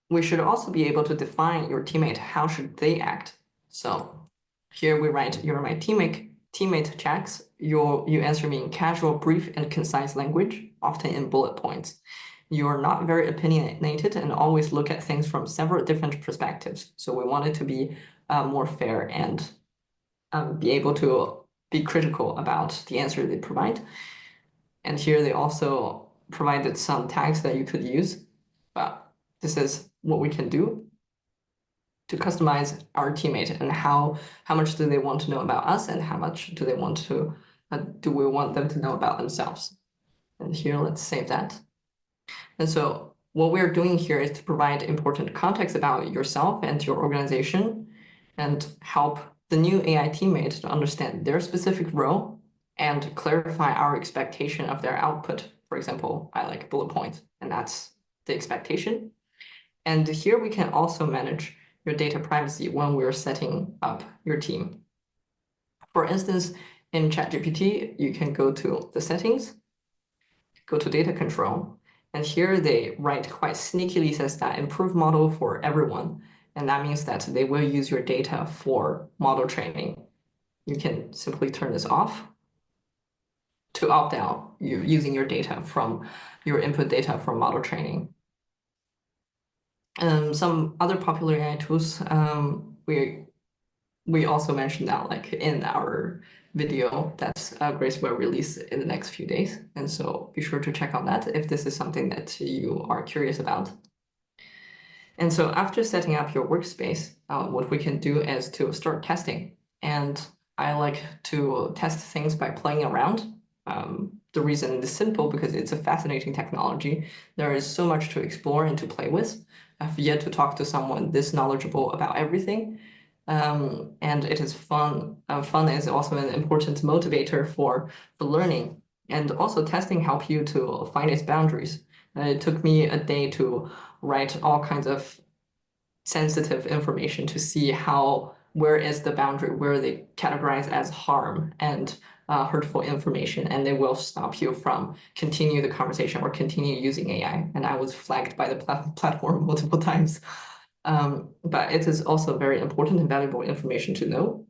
we should also be able to define your teammate, how should they act? So here we write, you're my teammate checks. You answer me in casual, brief, and concise language, often in bullet points. You're not very opinionated and always look at things from several different perspectives. So we want it to be more fair and be able to be critical about the answer they provide. And here they also provided some tags that you could use, but this is what we can do to customize our teammate and how much do they want to know about us and how much do they want to do we want them to know about themselves. And here, let's save that. And so what we're doing here is to provide important context about yourself and your organization and help the new AI teammate to understand their specific role and clarify our expectation of their output. For example, I like bullet points, and that's the expectation. And here we can also manage your data privacy when we're setting up your team. For instance, in ChatGPT, you can go to the settings, go to data control, and here they write quite sneakily says that improve model for everyone. And that means that they will use your data for model training. You can simply turn this off to opt out using your data from your input data from model training. Some other popular AI tools, we also mentioned that like in our video that Grace will release in the next few days. And so be sure to check out that if this is something that you are curious about. And so after setting up your workspace, what we can do is to start testing. And I like to test things by playing around. The reason is simple because it's a fascinating technology. There is so much to explore and to play with. I've yet to talk to someone this knowledgeable about everything. And it is fun. Fun is also an important motivator for learning. And also testing helps you to find its boundaries. It took me a day to write all kinds of sensitive information to see where is the boundary, where they categorize as harm and hurtful information, and they will stop you from continue the conversation or continue using AI. And I was flagged by the platform multiple times. But it is also very important and valuable information to know.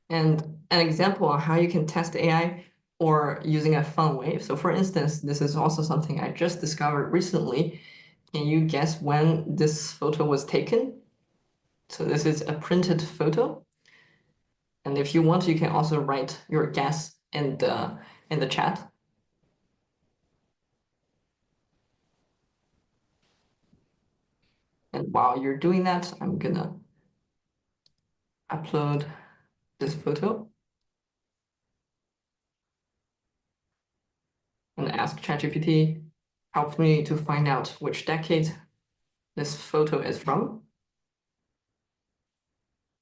And an example on how you can test AI or using a fun way. So for instance, this is also something I just discovered recently. Can you guess when this photo was taken? So this is a printed photo. And if you want, you can also write your guess in the chat. And while you're doing that, I'm gonna upload this photo and ask ChatGPT, help me to find out which decade this photo is from.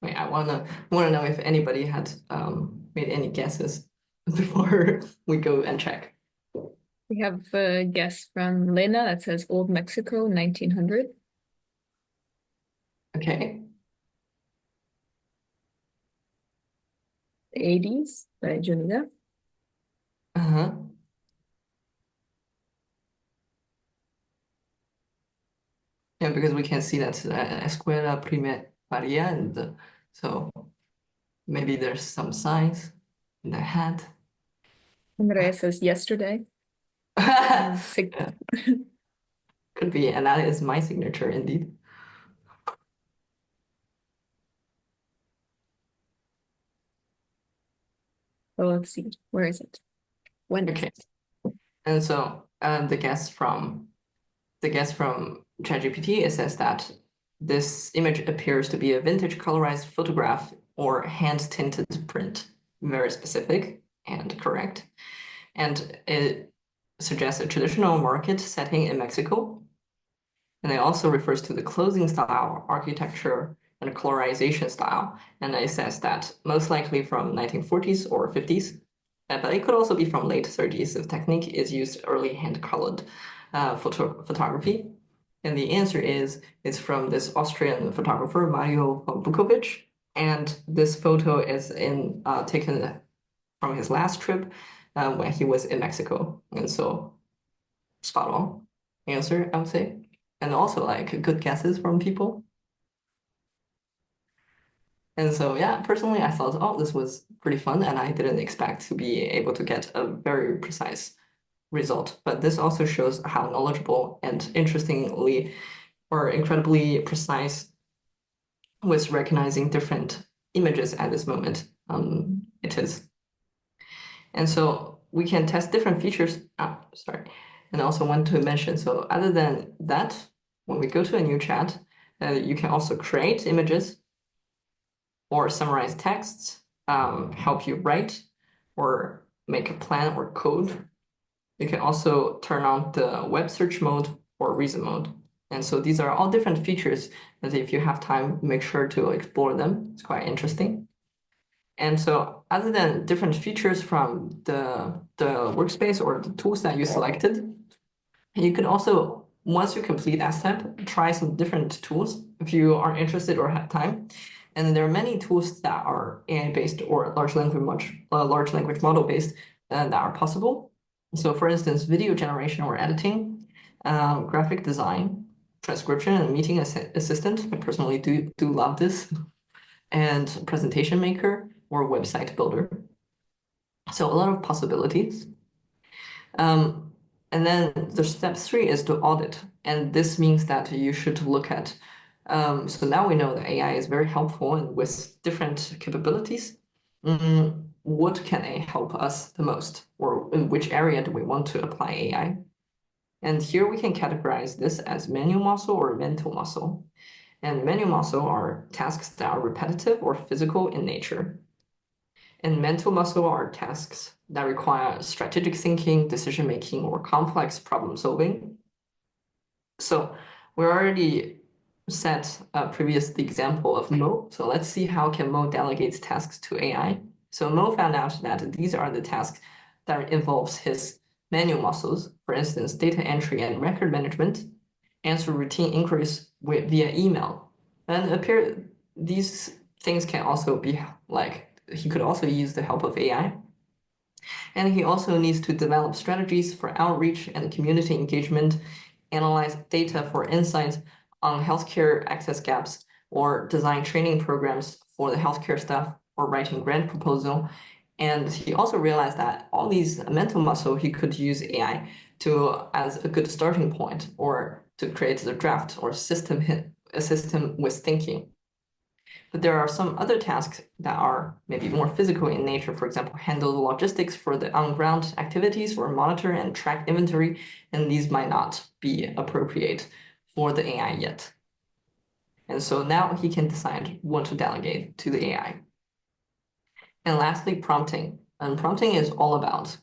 Wait, I wanna know if anybody had made any guesses before we go and check. We have a guess from Lena that says Old Mexico, 1900. Okay. The 80s by Junida. Uh-huh. Yeah, because we can see that's Escuela Primaria, and so maybe there's some signs in the hat. Andrea says yesterday. Sig- Yeah. Could be, and that is my signature indeed. Oh, let's see. Where is it? When is Okay. it? And so the guess from ChatGPT, it says that this image appears to be a vintage colorized photograph or hand-tinted print. Very specific and correct. And it suggests a traditional market setting in Mexico. And it also refers to the clothing style, architecture, and colorization style. And it says that most likely from 1940s or 50s, but it could also be from late 30s if technique is used early hand-colored photography. And the answer is, it's from this Austrian photographer, Mario von Bukovic. And this photo is taken from his last trip when he was in Mexico. And so, spot on answer, I would say. And also like good guesses from people. And so, yeah, personally, I thought, oh, this was pretty fun, and I didn't expect to be able to get a very precise result. But this also shows how knowledgeable and interestingly or incredibly precise with recognizing different images at this moment it is. And so we can test different features. And I also want to mention, so other than that, when we go to a new chat, you can also create images or summarize texts, help you write or make a plan or code. You can also turn on the web search mode or reason mode. And so these are all different features that if you have time, make sure to explore them. It's quite interesting. And so other than different features from the workspace or the tools that you selected, you could also, once you complete that step, try some different tools if you are interested or have time. And there are many tools that are AI-based or large language model based that are possible. So for instance, video generation or editing, graphic design, transcription and meeting assistant. I personally do love this. And presentation maker or website builder. So a lot of possibilities. And then the step 3 is to audit. And this means that you should look at, so now we know that AI is very helpful and with different capabilities. What can AI help us the most? Or in which area do we want to apply AI? And here we can categorize this as manual muscle or mental muscle. And manual muscle are tasks that are repetitive or physical in nature. And mental muscle are tasks that require strategic thinking, decision-making, or complex problem solving. So we already set a previous example of Mo. So let's see how can Mo delegate tasks to AI. So Mo found out that these are the tasks that involves his manual muscles, for instance, data entry and record management, answer routine inquiries via email. And these things can also be like, he could also use the help of AI. And he also needs to develop strategies for outreach and community engagement, analyze data for insights on healthcare access gaps, or design training programs for the healthcare staff, or writing grant proposal. And he also realized that all these mental muscle, he could use AI as a good starting point, or to create the draft or a system with thinking. But there are some other tasks that are maybe more physical in nature, for example, handle the logistics for the on-ground activities or monitor and track inventory, and these might not be appropriate for the AI yet. And so now he can decide what to delegate to the AI. And lastly, prompting. And prompting is all about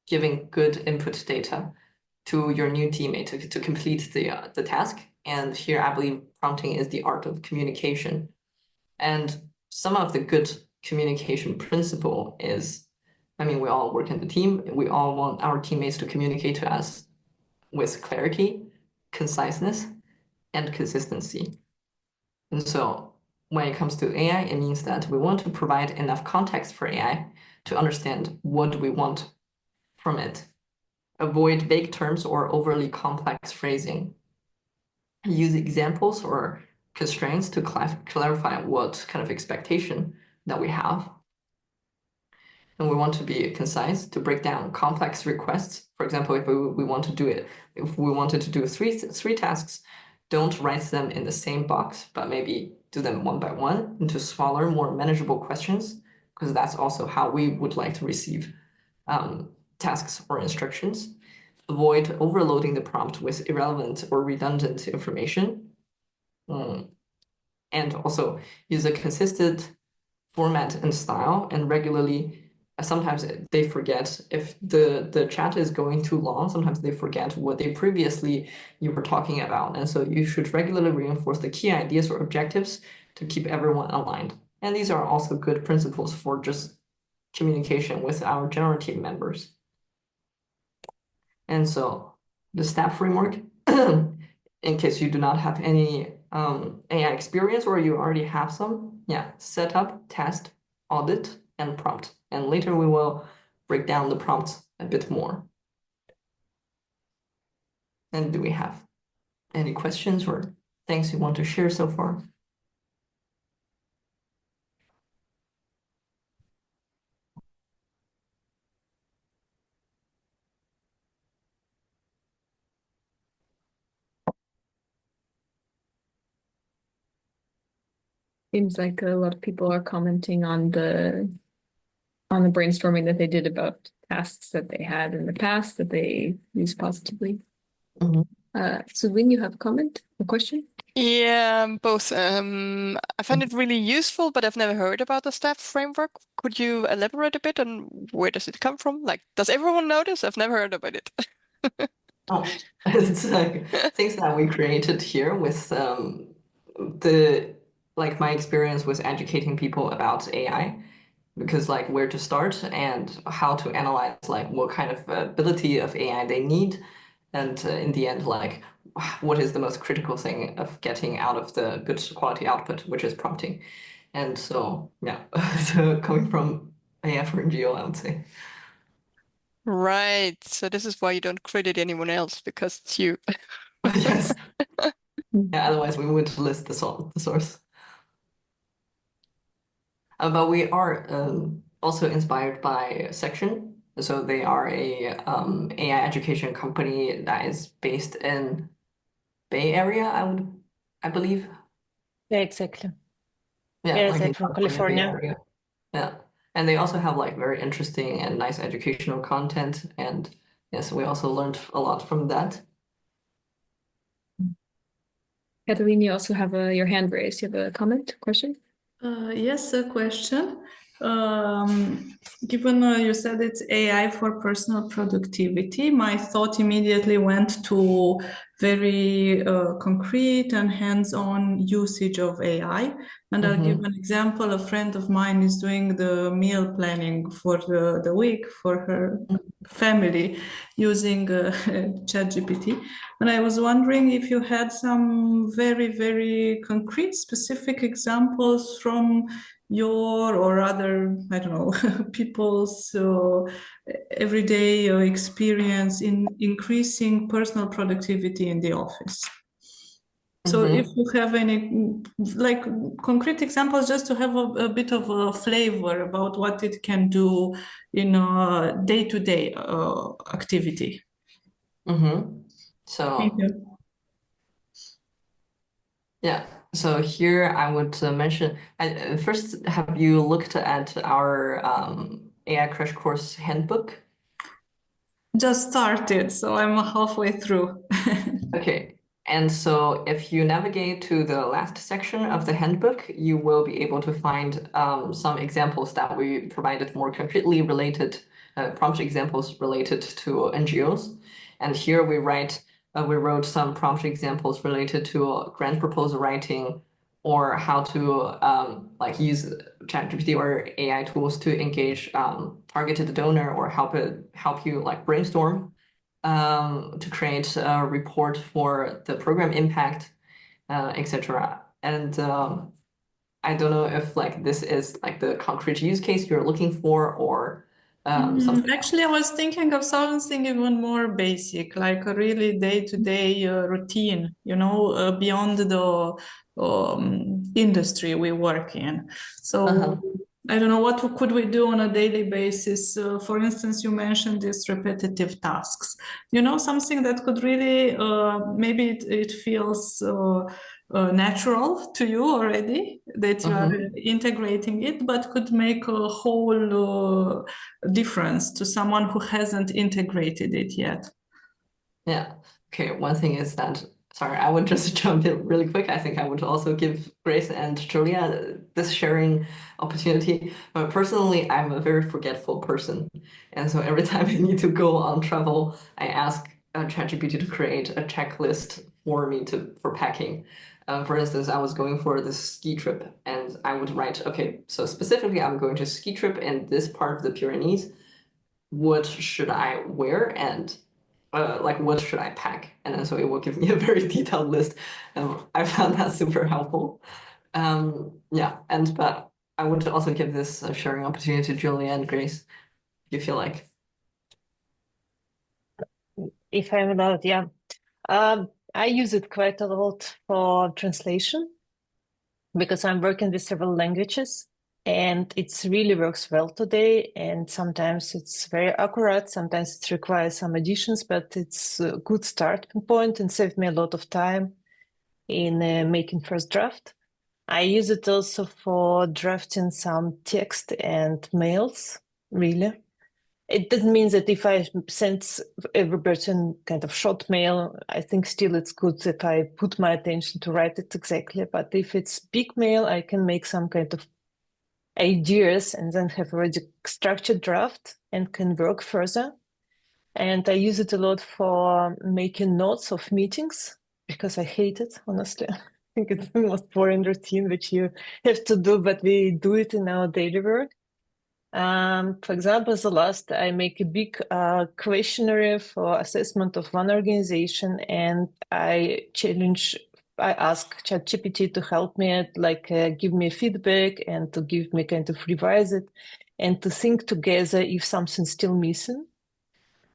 giving good input data to your new teammate to complete the task. And here I believe prompting is the art of communication. And some of the good communication principle is, I mean, we all work in the team. We all want our teammates to communicate to us with clarity, conciseness, and consistency. And so when it comes to AI, it means that we want to provide enough context for AI to understand what we want from it. Avoid vague terms or overly complex phrasing. Use examples or constraints to clarify what kind of expectation that we have. And we want to be concise to break down complex requests. For example, if we want to do it, if we wanted to do three tasks, don't write them in the same box, but maybe do them one by one into smaller, more manageable questions, because that's also how we would like to receive tasks or instructions. avoid overloading the prompt with irrelevant or redundant information. And also use a consistent format and style, and regularly, sometimes they forget if the chat is going too long, sometimes they forget what they previously you were talking about. And so you should regularly reinforce the key ideas or objectives to keep everyone aligned. And these are also good principles for just communication with our general team members. And so the STAP framework, in case you do not have any AI experience or you already have some, set up, test, audit, and prompt. And later we will break down the prompts a bit more. And do we have any questions or things you want to share so far? Seems like a lot of people are commenting on the brainstorming that they did about tasks that they had in the past that they used positively. So Lynn, you have a comment or question? Yeah, both. I find it really useful, but I've never heard about the STAP framework. Could you elaborate a bit on where does it come from? Like, does everyone know this? I've never heard about it. It's like things that we created here with my experience with educating people about AI, because like where to start and how to analyze like what kind of ability of AI they need, and in the end like what is the most critical thing of getting out of the good quality output, which is prompting. And so so coming from AI for NGO, I would say. Right. So this is why you don't credit anyone else, because it's you. Yes. Otherwise we would list the source. But we are also inspired by Section. So they are a AI education company that is based in Bay Area, I believe. Yeah, exactly. Yeah, Like in from Bay California. Area. Yeah. And they also have like very interesting and nice educational content. And yes, we also learned a lot from that. Kathleen, you also have your hand raised. You have a comment, question? Yes, a question. Given you said it's AI for personal productivity, my thought immediately went to very concrete and hands-on usage of AI. And I'll give an example. A friend of mine is doing the meal planning for the week for her family using ChatGPT. And I was wondering if you had some very, very concrete, specific examples from your or other, I don't know, people's everyday experience in increasing personal productivity in the office. So if you have any like concrete examples, just to have a bit of a flavor about what it can do in a day-to-day activity. So Thank you. yeah, so here I would mention, first, have you looked at our AI Crash Course handbook? Just started, so I'm halfway through. Okay, and so if you navigate to the last section of the handbook, you will be able to find some examples that we provided more concretely related, prompt examples related to NGOs. And here we wrote some prompt examples related to grant proposal writing, or how to like use ChatGPT or AI tools to engage targeted donor, or help you like brainstorm to create a report for the program impact, etc. And I don't know if like this is like the concrete use case you're looking for, or something else. Actually, I was thinking of something even more basic, like a really day-to-day routine, beyond the industry we work in. So I don't know, what could we do on a daily basis? For instance, you mentioned these repetitive tasks. Something that could really, maybe it feels natural to you already, that you are integrating it, but could make a whole difference to someone who hasn't integrated it yet. Yeah. Okay. One thing is that, sorry, I would just jump in really quick. I think I would also give Grace and Julia this sharing opportunity. But personally, I'm a very forgetful person. And so every time I need to go on travel, I ask ChatGPT to create a checklist for me for packing. For instance, I was going for this ski trip and I would write, okay, so specifically I'm going to ski trip in this part of the Pyrenees. What should I wear and like what should I pack? And then so it will give me a very detailed list. I found that super helpful. Yeah, but I would also give this sharing opportunity to Julia and Grace, if you feel like. If I'm allowed, yeah. I use it quite a lot for translation because I'm working with several languages and it really works well today. And sometimes it's very accurate, sometimes it requires some additions, but it's a good starting point and saved me a lot of time in making first draft. I use it also for drafting some text and mails, really. It doesn't mean that if I send every person kind of short mail, I think still it's good if I put my attention to write it exactly. But if it's big mail, I can make some kind of ideas and then have already structured draft and can work further. And I use it a lot for making notes of meetings because I hate it, honestly. I think it's the most boring routine which you have to do, but we do it in our daily work. For example, the last, I make a big questionnaire for assessment of one organization, and I ask ChatGPT to help me, give me feedback and to give me kind of revise it and to think together if something's still missing.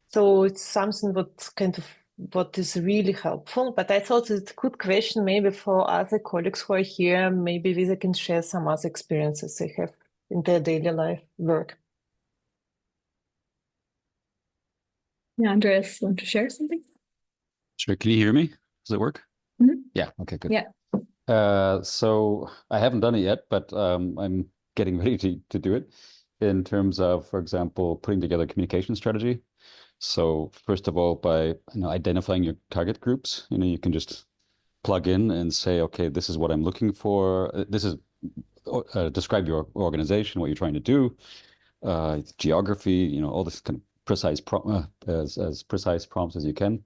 So it's something what is really helpful. But I thought it's a good question maybe for other colleagues who are here. Maybe they can share some other experiences they have in their daily life work. Yeah, Andreas, want to share something? Sure. Can you hear me? Does it work? Mhm. Yeah. Okay, good. Yeah. So I haven't done it yet, but I'm getting ready to do it in terms of, for example, putting together a communication strategy. So first of all, by identifying your target groups, you can just plug in and say, okay, this is what I'm looking for. This is describe your organization, what you're trying to do, geography, all this kind of precise as precise prompts as you can.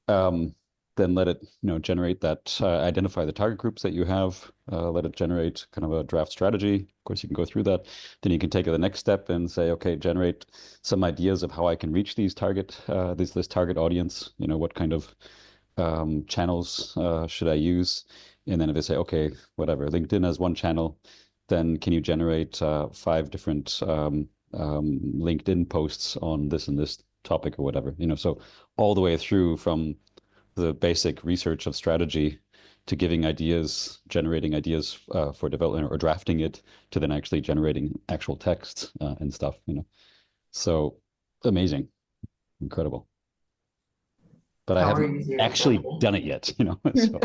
Then let it generate that, identify the target groups that you have, let it generate kind of a draft strategy. Of course, you can go through that. Then you can take the next step and say, okay, generate some ideas of how I can reach this target audience. What kind of channels should I use? And then if they say, okay, whatever, LinkedIn has one channel, then can you generate 5 different LinkedIn posts on this and this topic or whatever, so all the way through from the basic research of strategy to giving ideas, generating ideas for development or drafting it to then actually generating actual texts and stuff, So amazing, incredible. But I haven't actually done it yet, So.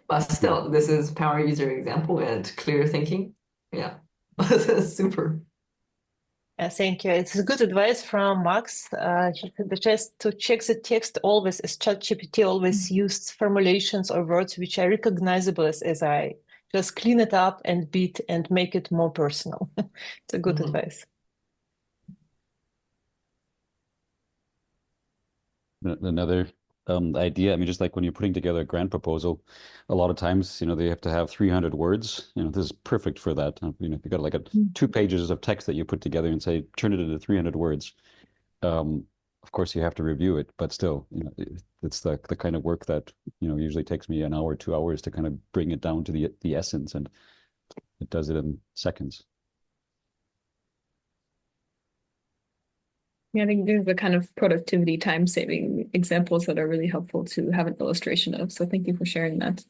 But still, this is power user example and clear thinking. Yeah, super. Thank you. It's good advice from Max. He suggests to check the text always, as ChatGPT always used formulations or words which are recognizable as SI. Just clean it up and beat and make it more personal. It's a good advice. Another idea, just like when you're putting together a grant proposal, a lot of times, they have to have 300 words. This is perfect for that. If you got like 2 pages of text that you put together and say, turn it into 300 words. Of course, you have to review it, but still, it's the kind of work that, usually takes me an hour, 2 hours to kind of bring it down to the essence, and it does it in seconds. Yeah, I think these are the kind of productivity, time-saving examples that are really helpful to have an illustration of. So thank you for sharing that.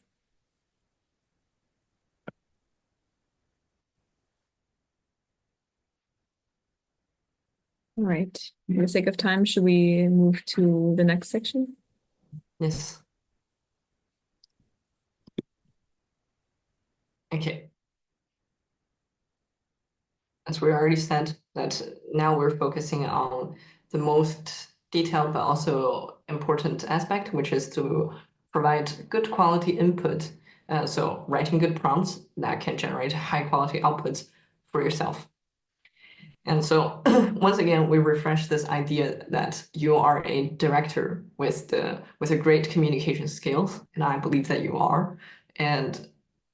All right. For the sake of time, should we move to the next section? Yes. Okay. As we already said, that now we're focusing on the most detailed but also important aspect, which is to provide good quality input. So writing good prompts that can generate high quality outputs for yourself. And so once again, we refresh this idea that you are a director with a great communication skills, and I believe that you are. And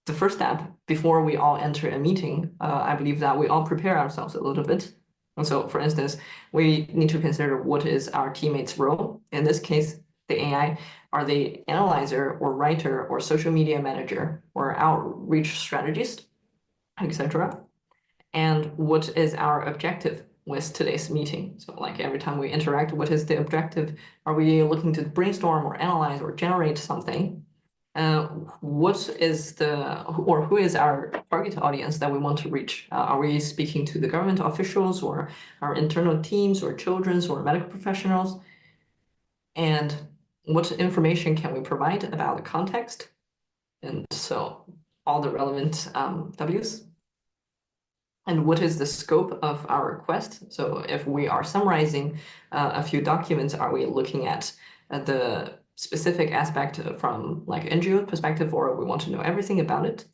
the first step before we all enter a meeting, I believe that we all prepare ourselves a little bit. And so, for instance, we need to consider what is our teammates' role. In this case, the AI, are they analyzer or writer or social media manager or outreach strategist, etc. And what is our objective with today's meeting? So like every time we interact, what is the objective? Are we looking to brainstorm or analyze or generate something? What is who is our target audience that we want to reach? Are we speaking to the government officials or our internal teams or children's or medical professionals? And what information can we provide about the context? And so all the relevant W's. And what is the scope of our request? So if we are summarizing a few documents, are we looking at the specific aspect from like NGO perspective, or we want to know everything about it?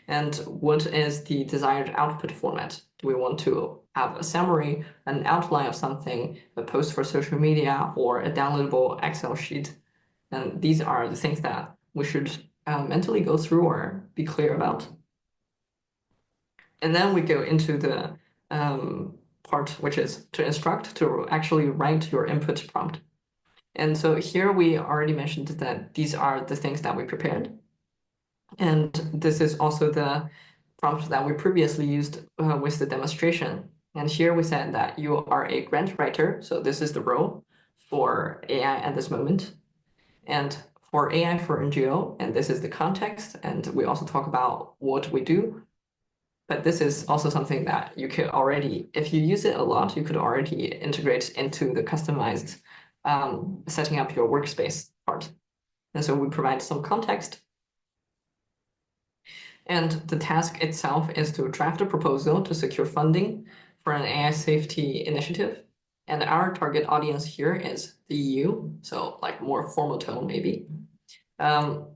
And what is the desired output format? Do we want to have a summary, an outline of something, a post for social media, or a downloadable Excel sheet? And these are the things that we should mentally go through or be clear about. And then we go into the part, which is to instruct to actually write your input prompt. And so here we already mentioned that these are the things that we prepared. And this is also the prompt that we previously used with the demonstration. And here we said that you are a grant writer. So this is the role for AI at this moment. And for AI for NGO, and this is the context. And we also talk about what we do. But this is also something that you could already, if you use it a lot, you could already integrate into the customized setting up your workspace part. And so we provide some context. And the task itself is to draft a proposal to secure funding for an AI safety initiative. And our target audience here is the EU, so like more formal tone maybe. And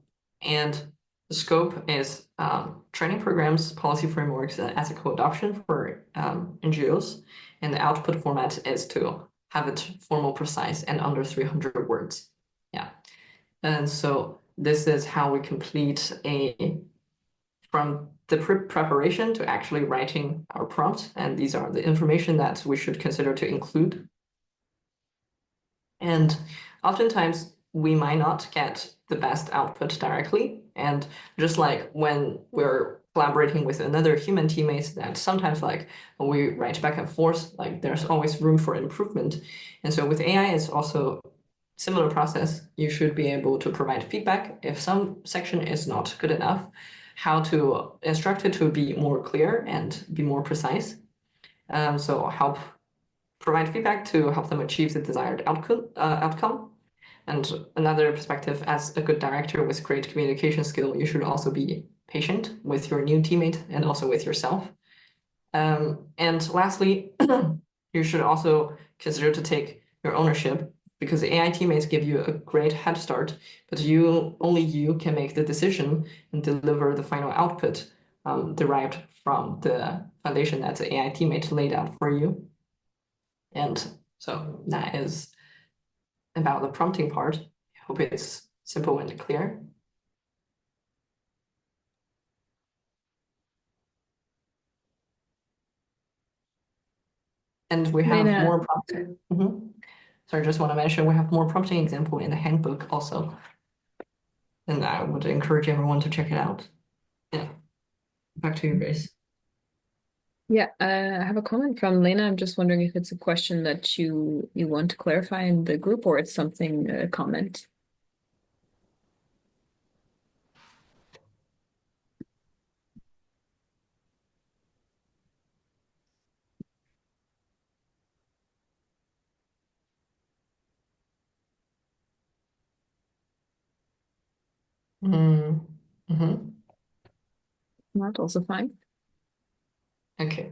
the scope is training programs, policy frameworks, and ethical adoption for NGOs. And the output format is to have it formal, precise, and under 300 words. Yeah. And so this is how we complete from the preparation to actually writing our prompt. And these are the information that we should consider to include. And oftentimes we might not get the best output directly. And just like when we're collaborating with another human teammates, that sometimes like when we write back and forth, like there's always room for improvement. And so with AI, it's also similar process. You should be able to provide feedback if some section is not good enough, how to instruct it to be more clear and be more precise. So help provide feedback to help them achieve the desired outcome. And another perspective, as a good director with great communication skill, you should also be patient with your new teammate and also with yourself. And lastly, you should also consider to take your ownership, because the AI teammates give you a great head start, but only you can make the decision and deliver the final output derived from the foundation that the AI teammate laid out for you. And so that is about the prompting part. I hope it's simple and clear. And we have Lena. more prompting. So I just want to mention we have more prompting example in the handbook also. And I would encourage everyone to check it out. Yeah. Back to you, Grace. Yeah, I have a comment from Lena. I'm just wondering if it's a question that you want to clarify in the group, or it's something, a comment. Not also fine. Okay.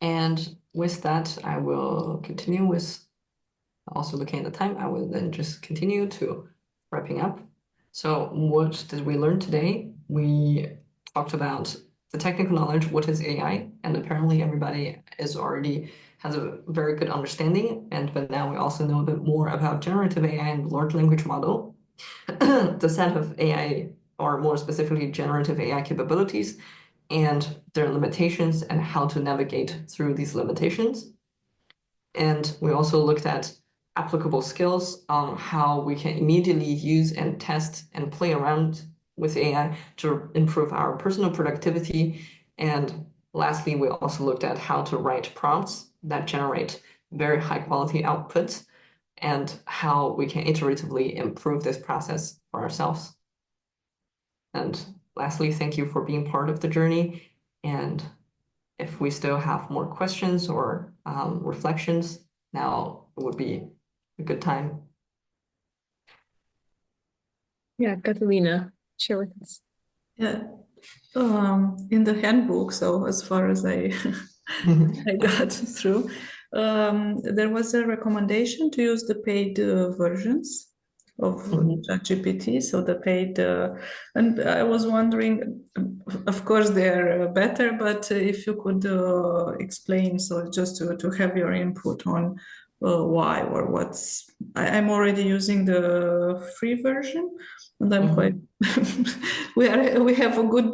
And with that, I will continue with also looking at the time. I will then just continue to wrapping up. So what did we learn today? We talked about the technical knowledge, what is AI, and apparently everybody has a very good understanding. But now we also know a bit more about generative AI and large language model, the set of AI, or more specifically generative AI capabilities, and their limitations and how to navigate through these limitations. And we also looked at applicable skills on how we can immediately use and test and play around with AI to improve our personal productivity. And lastly, we also looked at how to write prompts that generate very high quality outputs and how we can iteratively improve this process for ourselves. And lastly, thank you for being part of the journey. And if we still have more questions or reflections, now would be a good time. Yeah, Catalina, share with us. Yeah, in the handbook, so as far as I I got through, there was a recommendation to use the paid versions of ChatGPT, so the paid, and I was wondering, of course they're better, but if you could explain, so just to have your input on why or what's, I'm already using the free version, and I'm quite, we have a good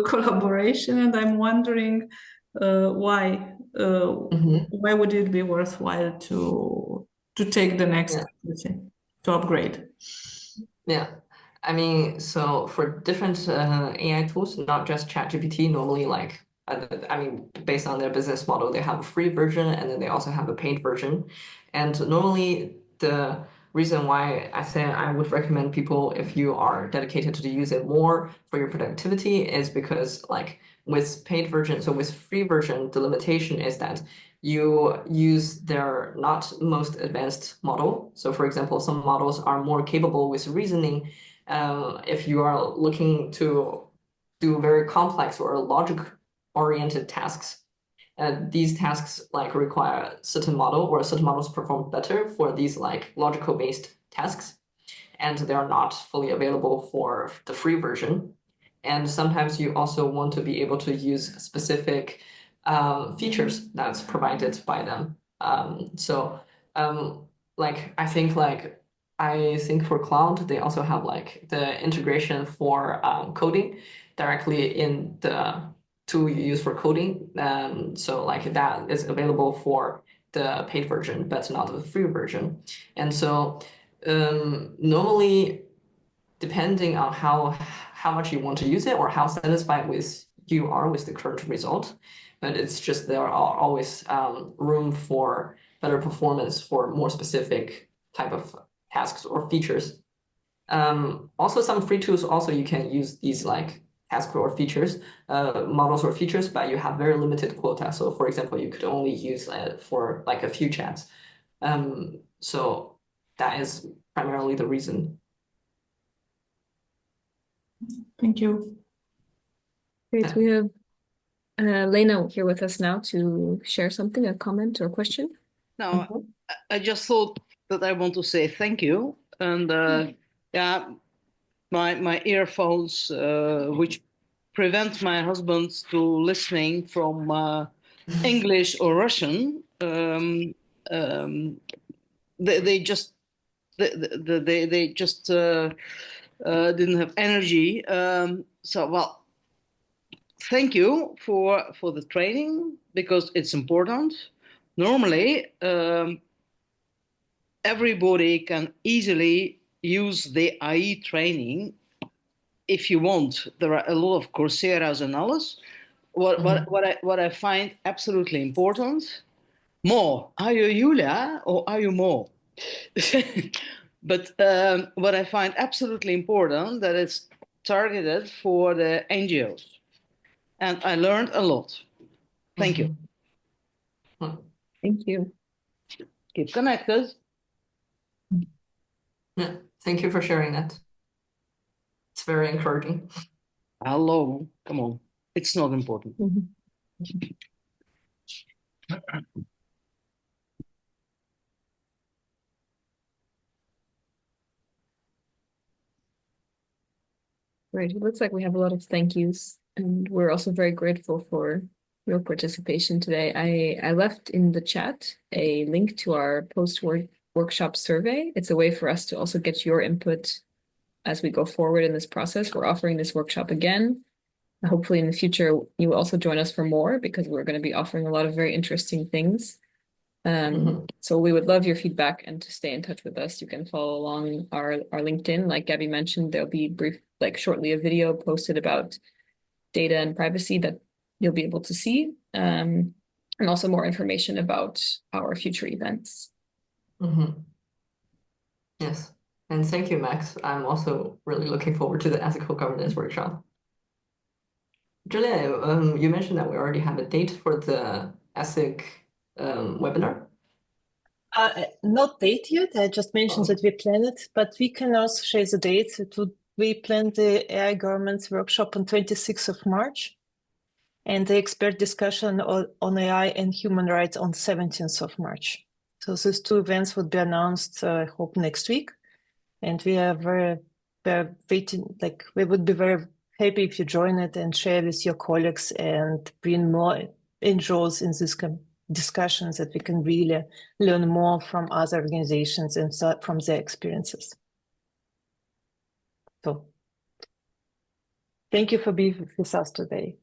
collaboration, and I'm wondering why would it be worthwhile to take the next to upgrade? Yeah, I mean, so for different AI tools, not just ChatGPT, normally like I mean, based on their business model, they have a free version and then they also have a paid version. And normally the reason why I say I would recommend people, if you are dedicated to use it more for your productivity, is because like with paid version, so with free version, the limitation is that you use their not most advanced model. So for example, some models are more capable with reasoning. If you are looking to do very complex or logic-oriented tasks, these tasks like require a certain model, or certain models perform better for these like logical-based tasks, and they are not fully available for the free version. And sometimes you also want to be able to use specific features that's provided by them. Like I think for Cloud, they also have like the integration for coding directly in the tool you use for coding. So like that is available for the paid version, but not the free version. And so normally, depending on how much you want to use it or how satisfied you are with the current result, but it's just there are always room for better performance for more specific type of tasks or features. Also, some free tools also you can use these like tasks or features, models or features, but you have very limited quota. So for example, you could only use it for like a few chats. So that is primarily the reason. Thank you. Great. We have Lena here with us now to share something, a comment or question. No, I just thought that I want to say thank you. And yeah, my earphones, which prevent my husband to listening from English or Russian, they just didn't have energy. So well, thank you for the training, because it's important. Normally, everybody can easily use the AI training if you want. There are a lot of Coursera's and others. What I find absolutely important, more. Are you Julia or are you more? But what I find absolutely important, that it's targeted for the NGOs. And I learned a lot. Thank you. Thank you. Keep connected. Yeah, thank you for sharing that. It's very encouraging. Hello, come on. It's not important. Great. It looks like we have a lot of thank yous, and we're also very grateful for your participation today. I left in the chat a link to our post-workshop survey. It's a way for us to also get your input as we go forward in this process. We're offering this workshop again. Hopefully in the future, you will also join us for more, because we're going to be offering a lot of very interesting things. So we would love your feedback and to stay in touch with us. You can follow along our LinkedIn. Like Gabby mentioned, there'll be shortly a video posted about data and privacy that you'll be able to see, and also more information about our future events. Yes, and thank you, Max. I'm also really looking forward to the ethical governance workshop. Julia, you mentioned that we already have a date for the ESSIC webinar. Not date yet. I just mentioned that we plan it, but we can also share the dates. We planned the AI governance workshop on 26th of March, and the expert discussion on AI and human rights on 17th of March. So these two events would be announced, I hope, next week. And we're waiting, like, we would be very happy if you join it and share with your colleagues and bring more enrolled in these discussions, that we can really learn more from other organizations and from their experiences. So thank you for being with us today.